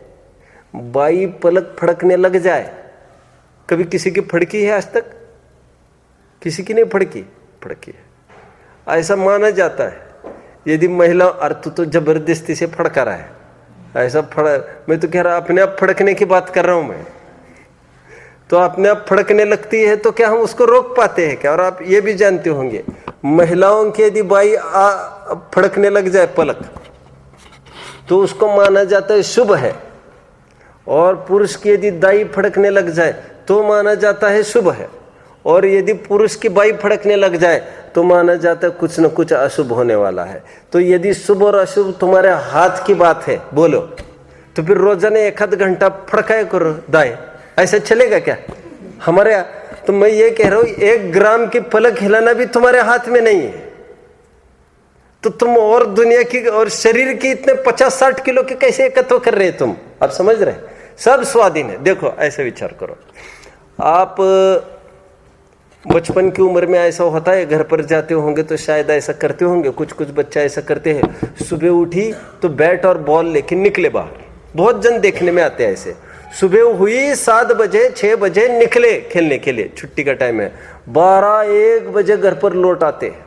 बाई पलक फड़कने लग जाए, कभी किसी की फड़की है आज तक? किसी की नहीं फड़की है। ऐसा माना जाता है यदि महिला अर्थ तो जबरदस्ती से फड़का रहा है, ऐसा मैं तो कह रहा अपने आप फड़कने की बात कर रहा हूं मैं। तो अपने आप फड़कने लगती है तो क्या हम उसको रोक पाते हैं क्या? और आप ये भी जानते होंगे, महिलाओं की यदि बाई फड़कने लग जाए पलक तो उसको माना जाता है शुभ है, और पुरुष की यदि दाई फड़कने लग जाए तो माना जाता है शुभ है, और यदि पुरुष की बाई फड़कने लग जाए तो माना जाता है कुछ न कुछ अशुभ होने वाला है। तो यदि शुभ और अशुभ तुम्हारे हाथ की बात है बोलो, तो फिर रोजाना 1 घंटा फड़काए करो दाएं, ऐसा चलेगा क्या हमारे? तो मैं ये कह रहा हूं 1 ग्राम की पलक हिलाना भी तुम्हारे हाथ में नहीं है, तो तुम और दुनिया की और शरीर की इतने 50-60 किलो के कैसे एकत्व कर रहे तुम? आप समझ रहे? सब स्वाधीन है। देखो ऐसे विचार करो, आप बचपन की उम्र में ऐसा होता है, घर पर जाते होंगे तो शायद ऐसा करते होंगे, कुछ बच्चा ऐसा करते हैं, सुबह उठी तो बैट और बॉल लेके निकले बाहर। बहुत जन देखने में आते हैं ऐसे, सुबह हुई 7 बजे 6 बजे निकले खेलने के लिए, छुट्टी का टाइम है, 12-1 बजे घर पर लौट आते हैं,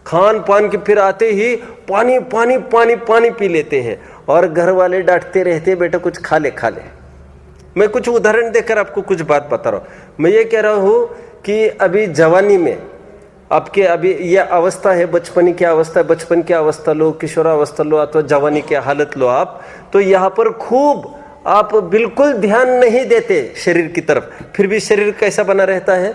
खान पान के फिर आते ही पानी पानी पानी पानी पी लेते हैं, और घर वाले डांटते रहते बेटा कुछ खा ले। मैं कुछ उदाहरण देकर आपको कुछ बात बता रहा हूं। मैं ये कह रहा हूं कि अभी जवानी में आपके अभी यह अवस्था है, बचपन की अवस्था, बचपन की अवस्था लो, किशोरावस्था लो, अथवा जवानी की हालत लो आप, तो यहाँ पर खूब आप बिल्कुल ध्यान नहीं देते शरीर की तरफ, फिर भी शरीर कैसा बना रहता है?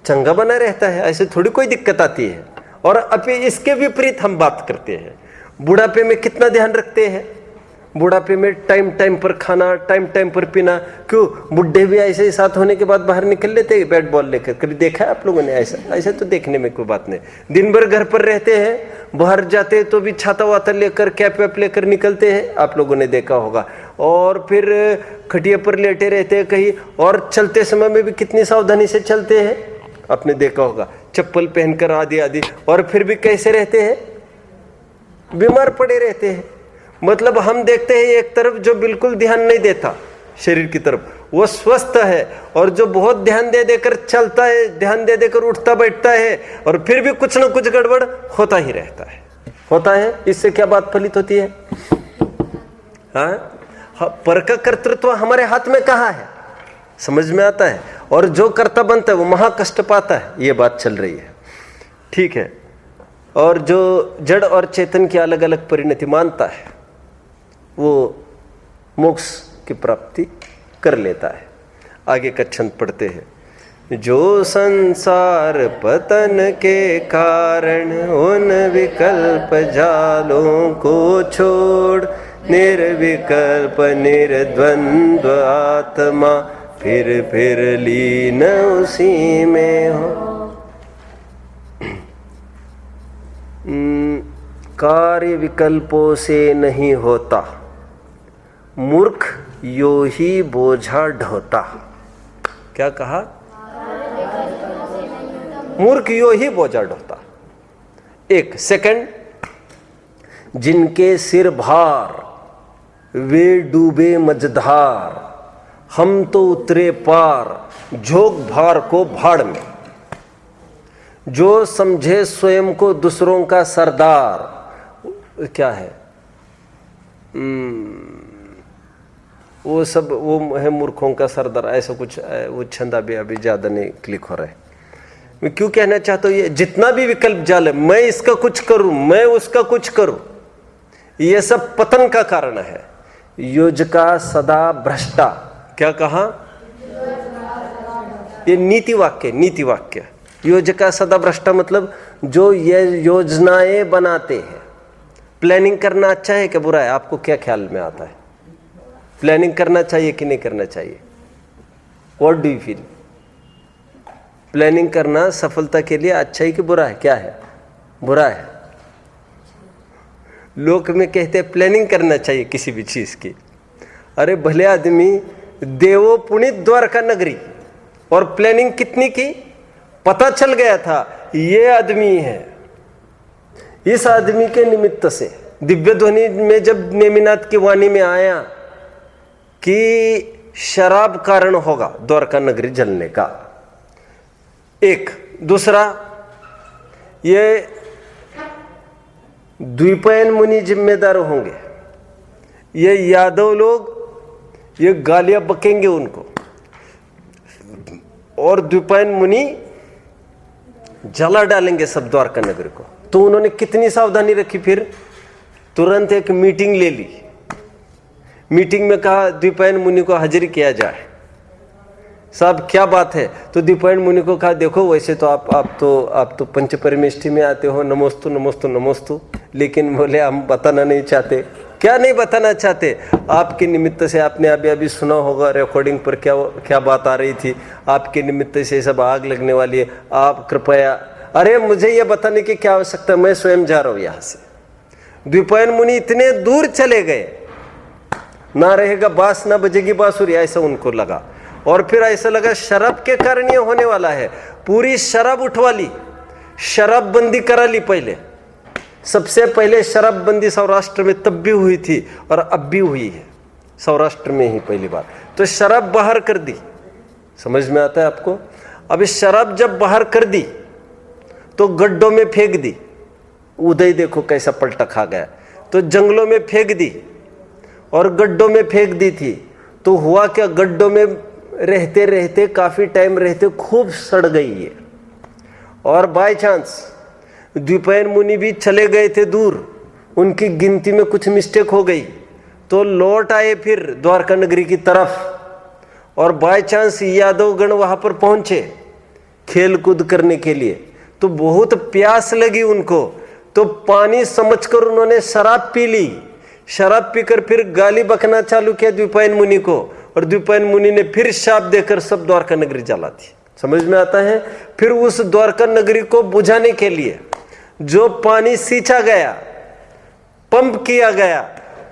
चंगा बना रहता है, ऐसे थोड़ी कोई दिक्कत आती है। और अभी इसके विपरीत हम बात करते हैं, बुढ़ापे में कितना ध्यान रखते हैं? बुढ़ापे में टाइम पर खाना, टाइम पर पीना। क्यों? बुढ़े भी ऐसे ही साथ होने के बाद बाहर निकल लेते हैं बैट बॉल लेकर, कभी देखा है आप लोगों ने ऐसा? ऐसा तो देखने में कोई बात नहीं। दिन भर घर पर रहते हैं, बाहर जाते हैं तो भी छाता वाता लेकर कैप वैप लेकर निकलते हैं, आप लोगों ने देखा होगा। और फिर खटिया पर लेटे रहते हैं कहीं, और चलते समय में भी कितनी सावधानी से चलते हैं, आपने देखा होगा, चप्पल पहनकर आदि, और फिर भी कैसे रहते हैं? बीमार पड़े रहते हैं। मतलब हम देखते हैं एक तरफ जो बिल्कुल ध्यान नहीं देता शरीर की तरफ, वो स्वस्थ है, और जो बहुत ध्यान दे देकर चलता है, ध्यान दे देकर उठता बैठता है, और फिर भी कुछ न कुछ गड़बड़ होता ही रहता है। इससे क्या बात फलित होती है? हाँ, पर का कर्तृत्व हमारे हाथ में कहाँ है? समझ में आता है? और जो कर्ता बनता है वो महाकष्ट पाता है, ये बात चल रही है, ठीक है। और जो जड़ और चेतन की अलग अलग परिणति मानता है वो मोक्ष की प्राप्ति कर लेता है। आगे का छंद पढ़ते हैं। जो संसार पतन के कारण उन विकल्प जालों को छोड़, निर्विकल्प निर्द्वंद्व आत्मा फिर लीन उसी में हो। कार्य विकल्पों से नहीं होता, मूर्ख यो ही बोझा ढोता। क्या कहा? मूर्ख यो ही बोझा ढोता। एक सेकंड, जिनके सिर भार वे डूबे मझधार, हम तो उतरे पार झोंक भार को भाड़ में। जो समझे स्वयं को दूसरों का सरदार, क्या है, वो सब वो है मूर्खों का सरदार, ऐसा कुछ। वो छंदा भी अभी ज्यादा नहीं क्लिक हो रहा है। मैं क्यों कहना चाहता हूँ, ये जितना भी विकल्प जाल है, मैं इसका कुछ करूं, मैं उसका कुछ करूं, ये सब पतन का कारण है। योजका सदा भ्रष्टा, क्या कहा, ये नीति वाक्य, नीति वाक्य। योजका सदा भ्रष्टा मतलब जो ये योजनाएं बनाते हैं। प्लानिंग करना अच्छा है कि बुरा है, आपको क्या ख्याल में आता है? प्लानिंग करना चाहिए कि नहीं करना चाहिए? What do you feel? Planning करना सफलता के लिए अच्छा है कि बुरा है? क्या है? बुरा है। लोक में कहते हैं प्लानिंग करना चाहिए किसी भी चीज की। अरे भले आदमी, देवो पुणित द्वारका नगरी, और प्लानिंग कितनी की? पता चल गया था ये आदमी है, इस आदमी के निमित्त से दिव्य ध्वनि में जब नेमिनाथ की वाणी में आया कि शराब कारण होगा द्वारका नगरी जलने का, एक। दूसरा, ये द्विपयन मुनि जिम्मेदार होंगे, ये यादव लोग ये गालियां बकेंगे उनको, और द्विपयन मुनि जला डालेंगे सब द्वारका नगरी को। तो उन्होंने कितनी सावधानी रखी, फिर तुरंत एक मीटिंग ले ली। मीटिंग में कहा द्विपयन मुनि को हाजिर किया जाए। साहब क्या बात है? तो द्विपयन मुनि को कहा देखो वैसे तो आप तो पंच परमेष्ठी में आते हो, नमोस्तु नमोस्तु नमोस्तु, लेकिन बोले हम बताना नहीं चाहते। क्या नहीं बताना चाहते? आपके निमित्त से, आपने अभी सुना होगा रिकॉर्डिंग पर क्या बात आ रही थी, आपके निमित्त से सब आग लगने वाली है, आप कृपया। अरे मुझे ये बताने की क्या आवश्यकता, मैं स्वयं जा रहा हूं यहां से। द्विपयन मुनि इतने दूर चले गए, ना रहेगा बांस ना बजेगी बांसुरी, ऐसा उनको लगा। और फिर ऐसा लगा शराब के कारण ये होने वाला है, पूरी शराब उठवा ली, शराब बंदी करा ली। पहले, सबसे पहले शराब बंदी सौराष्ट्र में तब भी हुई थी और अब भी हुई है, सौराष्ट्र में ही पहली बार। तो शराब बाहर कर दी, समझ में आता है आपको? अब इस शराब जब बाहर कर दी तो गड्ढों में फेंक दी। उदय देखो कैसा पलटा खा गया। तो जंगलों में फेंक दी और गड्ढों में फेंक दी थी। तो हुआ क्या, गड्ढों में रहते रहते काफी टाइम रहते खूब सड़ गई है। और बाय चांस द्विपयन मुनि भी चले गए थे दूर, उनकी गिनती में कुछ मिस्टेक हो गई, तो लौट आए फिर द्वारका नगरी की तरफ। और बाय चांस यादव गण वहां पर पहुंचे खेल कूद करने के लिए, तो बहुत प्यास लगी उनको, तो पानी समझकर उन्होंने शराब पी ली। शराब पीकर फिर गाली बकना चालू किया द्विपयन मुनि को, और द्विपयन मुनि ने फिर शाप देकर सब द्वारका नगरी जला दी। समझ में आता है? फिर उस द्वारका नगरी को बुझाने के लिए जो पानी सींचा गया, पंप किया गया,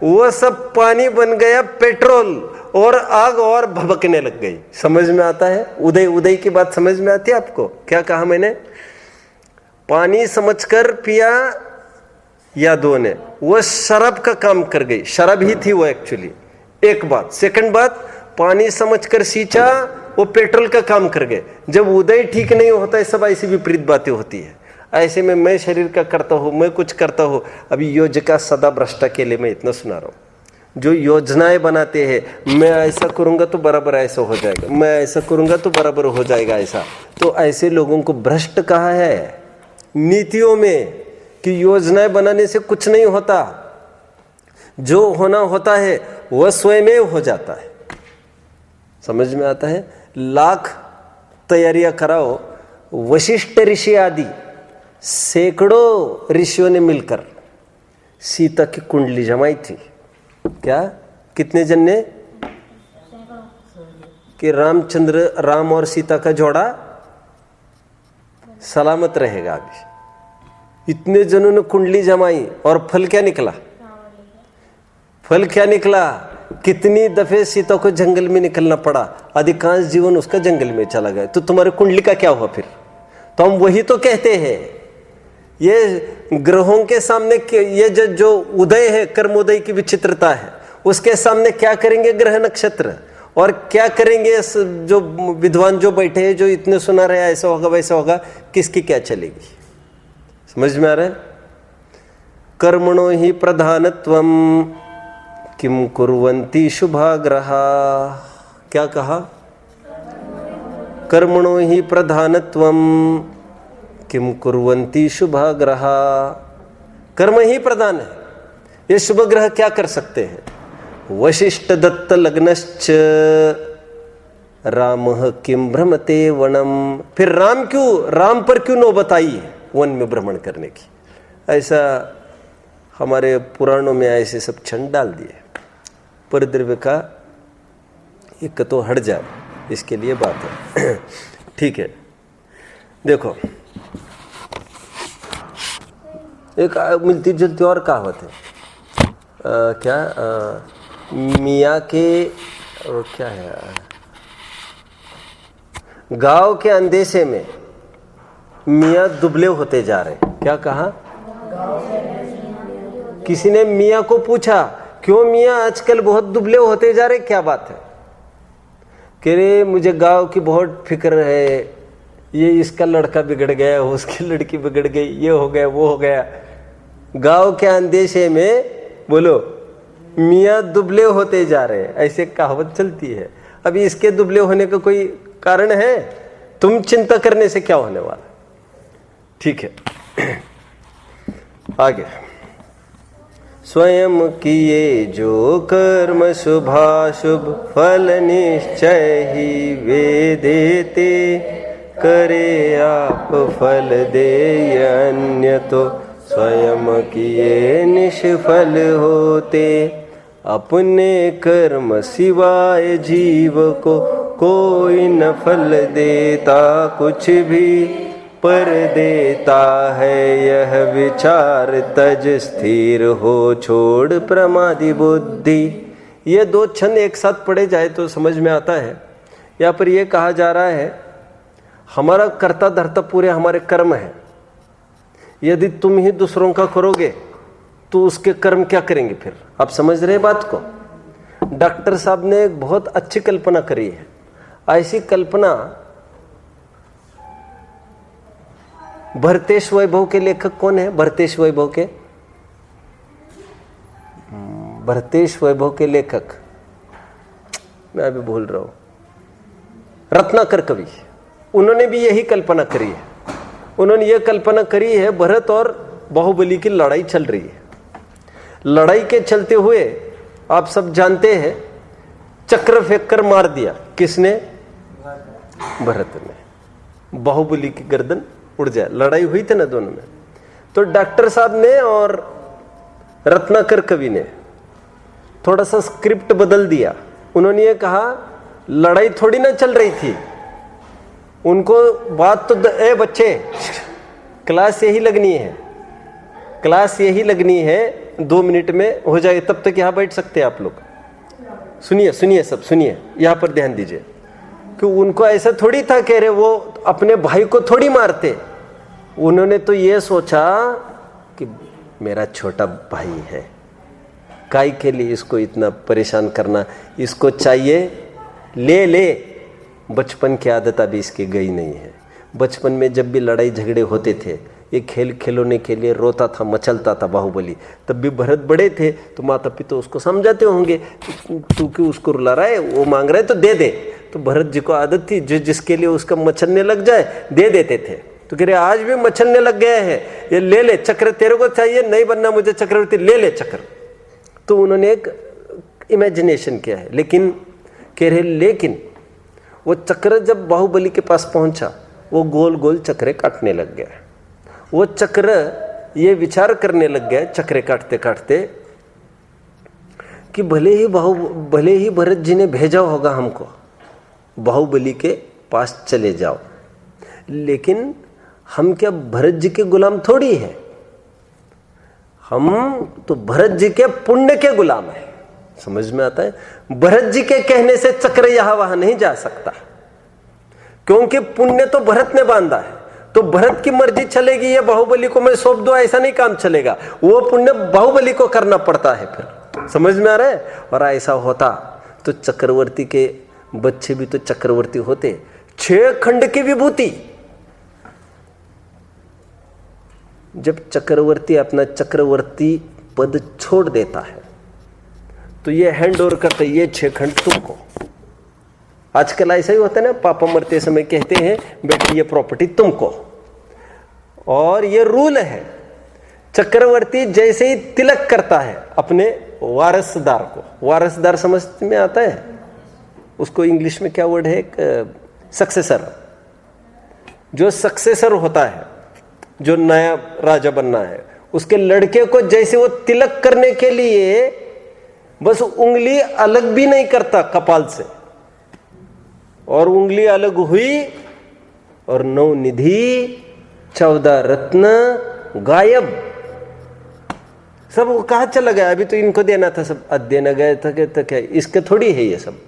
वो सब पानी बन गया पेट्रोल, और आग और भभकने लग गई। समझ में आता है? उदय की बात समझ में आती है आपको? क्या कहा मैंने? पानी समझकर पिया यादवों ने, वो शराब का काम कर गई, शराब ही थी वो एक्चुअली। एक बात। सेकंड बात, पानी समझकर सींचा, वो पेट्रोल का काम कर गए। जब उदय ठीक नहीं होता है, सब ऐसी विपरीत बातें होती है। ऐसे में मैं शरीर का करता हूँ, मैं कुछ करता हूँ। अभी योजना सदा भ्रष्टा के लिए मैं इतना सुना रहा हूँ। जो योजनाएं बनाते हैं, मैं ऐसा करूंगा तो बराबर ऐसा हो जाएगा, मैं ऐसा करूंगा तो बराबर हो जाएगा ऐसा, तो ऐसे लोगों को भ्रष्ट कहा है नीतियों में कि योजनाएं बनाने से कुछ नहीं होता, जो होना होता है वह स्वयं हो जाता है। समझ में आता है? लाख तैयारियां कराओ, वशिष्ठ ऋषि आदि सैकड़ों ऋषियों ने मिलकर सीता की कुंडली जमाई थी। क्या? कितने जन ने? कि राम और सीता का जोड़ा सलामत रहेगा। अभी इतने जनों ने कुंडली जमाई, और फल क्या निकला? फल क्या निकला? कितनी दफे सीता को जंगल में निकलना पड़ा, अधिकांश जीवन उसका जंगल में चला गया। तो तुम्हारे कुंडली का क्या हुआ फिर? तो हम वही तो कहते हैं, ये ग्रहों के सामने ये जो उदय है, कर्मोदय की विचित्रता है, उसके सामने क्या करेंगे ग्रह नक्षत्र, और क्या करेंगे जो विद्वान जो बैठे हैं, जो इतने सुना रहे ऐसा होगा वैसा होगा, किसकी क्या चलेगी? समझ में आ रहा है? कर्मणो हि प्रधानत्वम किम कुर्वन्ति शुभाग्रहा। क्या कहा? कर्मणो हि प्रधानत्वम किम कुर्वन्ति शुभाग्रहा। कर्म ही प्रधान है, ये शुभ ग्रह क्या कर सकते हैं? वशिष्ठ दत्त लग्नश्च रामः किम भ्रमते वनम। फिर राम पर क्यों नौबत आई है वन में भ्रमण करने की? ऐसा हमारे पुराणों में ऐसे सब छंद डाल दिए। परिद्रव्य का एक तो हट जाए, इसके लिए बात है। ठीक है, देखो एक मिलती जुलती और कहावत है, मियाँ के क्या है, गांव के अंदेशे में मियाँ दुबले होते जा रहे। क्या कहा? किसी ने मियाँ को पूछा, क्यों मियाँ आजकल बहुत दुबले होते जा रहे, क्या बात है? कह रहे मुझे गांव की बहुत फिक्र है, ये इसका लड़का बिगड़ गया, उसकी लड़की बिगड़ गई, ये हो गया वो हो गया। गांव के अंदेशे में बोलो मियाँ दुबले होते जा रहे, ऐसे कहावत चलती है। अभी इसके दुबले होने का कोई कारण है? तुम चिंता करने से क्या होने वाला? ठीक है, आगे। स्वयं किए जो कर्म शुभाशुभ फल निश्चय ही वे देते, करे आप फल दे अन्य तो स्वयं किए निष्फल होते। अपने कर्म सिवाय जीव को कोई न फल देता कुछ भी, पर देता है यह विचार तज स्थिर हो छोड़ प्रमादी बुद्धि। ये दो छंद एक साथ पढ़े जाए तो समझ में आता है। यहाँ पर यह कहा जा रहा है हमारा कर्ता धर्ता पूरे हमारे कर्म है। यदि तुम ही दूसरों का करोगे तो उसके कर्म क्या करेंगे फिर? आप समझ रहे बात को? डॉक्टर साहब ने एक बहुत अच्छी कल्पना करी है। ऐसी कल्पना भरतेश वैभव के लेखक कौन है? भरतेश वैभव के लेखक मैं अभी भूल रहा हूं, रत्नाकर कवि। उन्होंने भी यही कल्पना करी है। उन्होंने ये कल्पना करी है भरत और बाहुबली की लड़ाई चल रही है। लड़ाई के चलते हुए आप सब जानते हैं चक्र फेंक कर मार दिया। किसने? भरत ने। बाहुबली की गर्दन उड़ जाए। लड़ाई हुई थी ना दोनों में। तो डॉक्टर साहब ने और रत्नाकर कवि ने थोड़ा सा स्क्रिप्ट बदल दिया। उन्होंने ये कहा लड़ाई थोड़ी ना चल रही थी, उनको बात तो ए बच्चे क्लास यही लगनी है, क्लास यही लगनी है, 2 मिनट में हो जाए, तब तक यहाँ बैठ सकते हैं आप लोग। सुनिए सब सुनिए, यहाँ पर ध्यान दीजिए कि उनको ऐसा थोड़ी था कह रहे वो अपने भाई को थोड़ी मारते। उन्होंने तो ये सोचा कि मेरा छोटा भाई है, काई के लिए इसको इतना परेशान करना, इसको चाहिए ले। बचपन की आदत अभी इसकी गई नहीं है। बचपन में जब भी लड़ाई झगड़े होते थे ये खेल खिलौने के लिए रोता था, मचलता था बाहुबली। तब भी भरत बड़े थे तो माता पिता उसको समझाते होंगे तू क्यों उसको रुला रहा है, वो मांग रहा है तो दे दे। तो भरत जी को आदत थी जो जिसके लिए उसका मचलने लग जाए दे देते थे। तो कह रहे आज भी मचलने लग गए हैं, ये ले चक्र, तेरे को चाहिए नहीं बनना मुझे चक्रवर्ती, ले चक्र। तो उन्होंने एक इमेजिनेशन किया है। लेकिन कह रहे लेकिन वो चक्र जब बाहुबली के पास पहुंचा वो गोल गोल चक्रे काटने लग गया। वो चक्र ये विचार करने लग गया चक्रे काटते काटते कि भले ही भरत जी ने भेजा होगा हमको बाहुबली के पास चले जाओ, लेकिन हम क्या भरत जी के गुलाम थोड़ी है, हम तो भरत जी के पुण्य के गुलाम है। समझ में आता है? भरत जी के कहने से चक्र यहां वहां नहीं जा सकता, क्योंकि पुण्य तो भरत ने बांधा है। तो भरत की मर्जी चलेगी, ये बाहुबली को मैं सौंप दूं, ऐसा नहीं काम चलेगा। वो पुण्य बाहुबली को करना पड़ता है फिर। समझ में आ रहा है? और ऐसा होता तो चक्रवर्ती के बच्चे भी तो चक्रवर्ती होते। 6 खंड की विभूति, जब चक्रवर्ती अपना चक्रवर्ती पद छोड़ देता है तो ये हैंड ओवर करते, ये 6 खंड तुमको। आजकल ऐसा ही होता है ना, पापा मरते समय कहते हैं बेटी ये प्रॉपर्टी तुमको, और ये रूल है। चक्रवर्ती जैसे ही तिलक करता है अपने वारसदार को, वारसदार समझ में आता है, उसको इंग्लिश में क्या वर्ड है, एक सक्सेसर। जो सक्सेसर होता है, जो नया राजा बनना है, उसके लड़के को जैसे वो तिलक करने के लिए बस उंगली अलग भी नहीं करता कपाल से, और उंगली अलग हुई और 9 निधि 14 रत्न गायब। सब वो कहाँ चला गया, अभी तो इनको देना था, सब देना गया था कि क्या इसके थोड़ी है ये सब।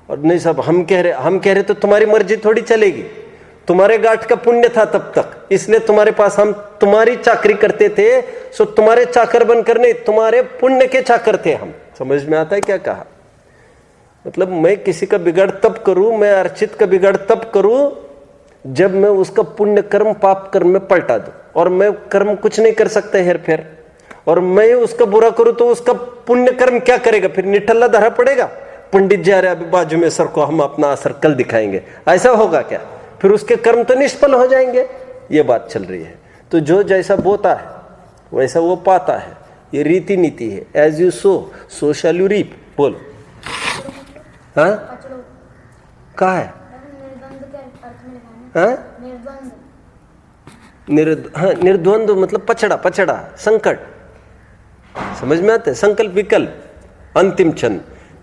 और नहीं सब हम कह रहे तो तुम्हारी मर्जी थोड़ी चलेगी, तुम्हारे गांठ का पुण्य था तब तक, इसलिए तुम्हारे पास हम तुम्हारी चाकरी करते थे, सो तुम्हारे चाकर बनकर नहीं, तुम्हारे पुण्य के चाकर थे हम। समझ में आता है क्या कहा? मतलब मैं किसी का बिगाड़ तब करूं, मैं अर्चित का बिगाड़ तब करूं जब मैं उसका पुण्य कर्म पाप कर्म में पलटा दूं, और मैं कर्म कुछ नहीं कर सकता हेर फेर, और मैं उसका बुरा करूं तो उसका पुण्य कर्म क्या करेगा, फिर निठल्ला धरा पड़ेगा। पंडित जी आ रहे अभी बाजू में, सर को हम अपना असर कल दिखाएंगे, ऐसा होगा क्या? फिर उसके कर्म तो निष्फल हो जाएंगे। ये बात चल रही है। तो जो जैसा बोता है वैसा वो पाता है, ये रीति नीति है। As you sow shall you reap. बोलो हाँ कहा है? निर्द्वंद मतलब पछड़ा संकट, समझ में आता है? संकल्प विकल्प अंतिम छंद।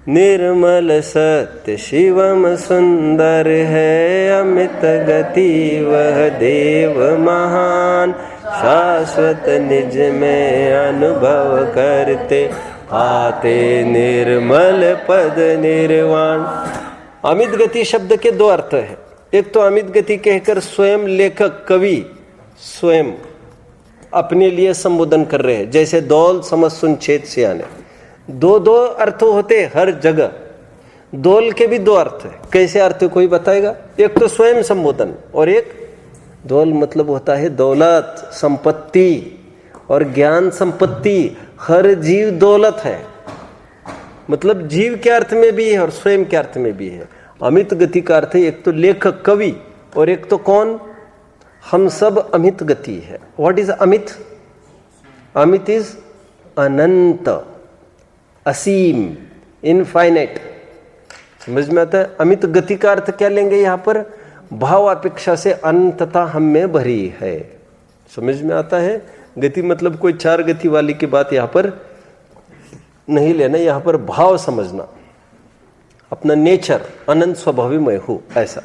निर्मल सत्य शिवम सुंदर है, अमित गति वह देव महान, शाश्वत निज में अनुभव करते, आते निर्मल पद निर्वाण। अमित गति शब्द के 2 अर्थ है। एक तो अमित गति कहकर स्वयं लेखक कवि स्वयं अपने लिए संबोधन कर रहे हैं, जैसे दौल समझ सुन छेद से आने। 2 अर्थ होते हर जगह। दौल के भी 2 अर्थ है। कैसे अर्थ कोई बताएगा? एक तो स्वयं संबोधन, और एक दौल मतलब होता है दौलत, संपत्ति और ज्ञान संपत्ति। हर जीव दौलत है, मतलब जीव के अर्थ में भी है और स्वयं के अर्थ में भी है। अमित गति का अर्थ है एक तो लेखक कवि, और एक तो कौन? हम सब अमित गति है। व्हाट इज अमित? अमित इज अनंत, असीम, इनफाइनाइट। समझ में आता है? अमित गति का अर्थ क्या लेंगे यहाँ पर? भाव अपेक्षा से अनंतता हम में भरी है। समझ में आता है? गति मतलब कोई 4 गति वाली की बात यहाँ पर नहीं लेना, यहाँ पर भाव समझना, अपना नेचर अनंत स्वभावी मैं हूँ, ऐसा।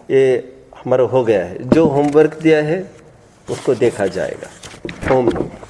ये हमारा हो गया है। जो होमवर्क दिया है उसको देखा जाएगा। ओम नमः।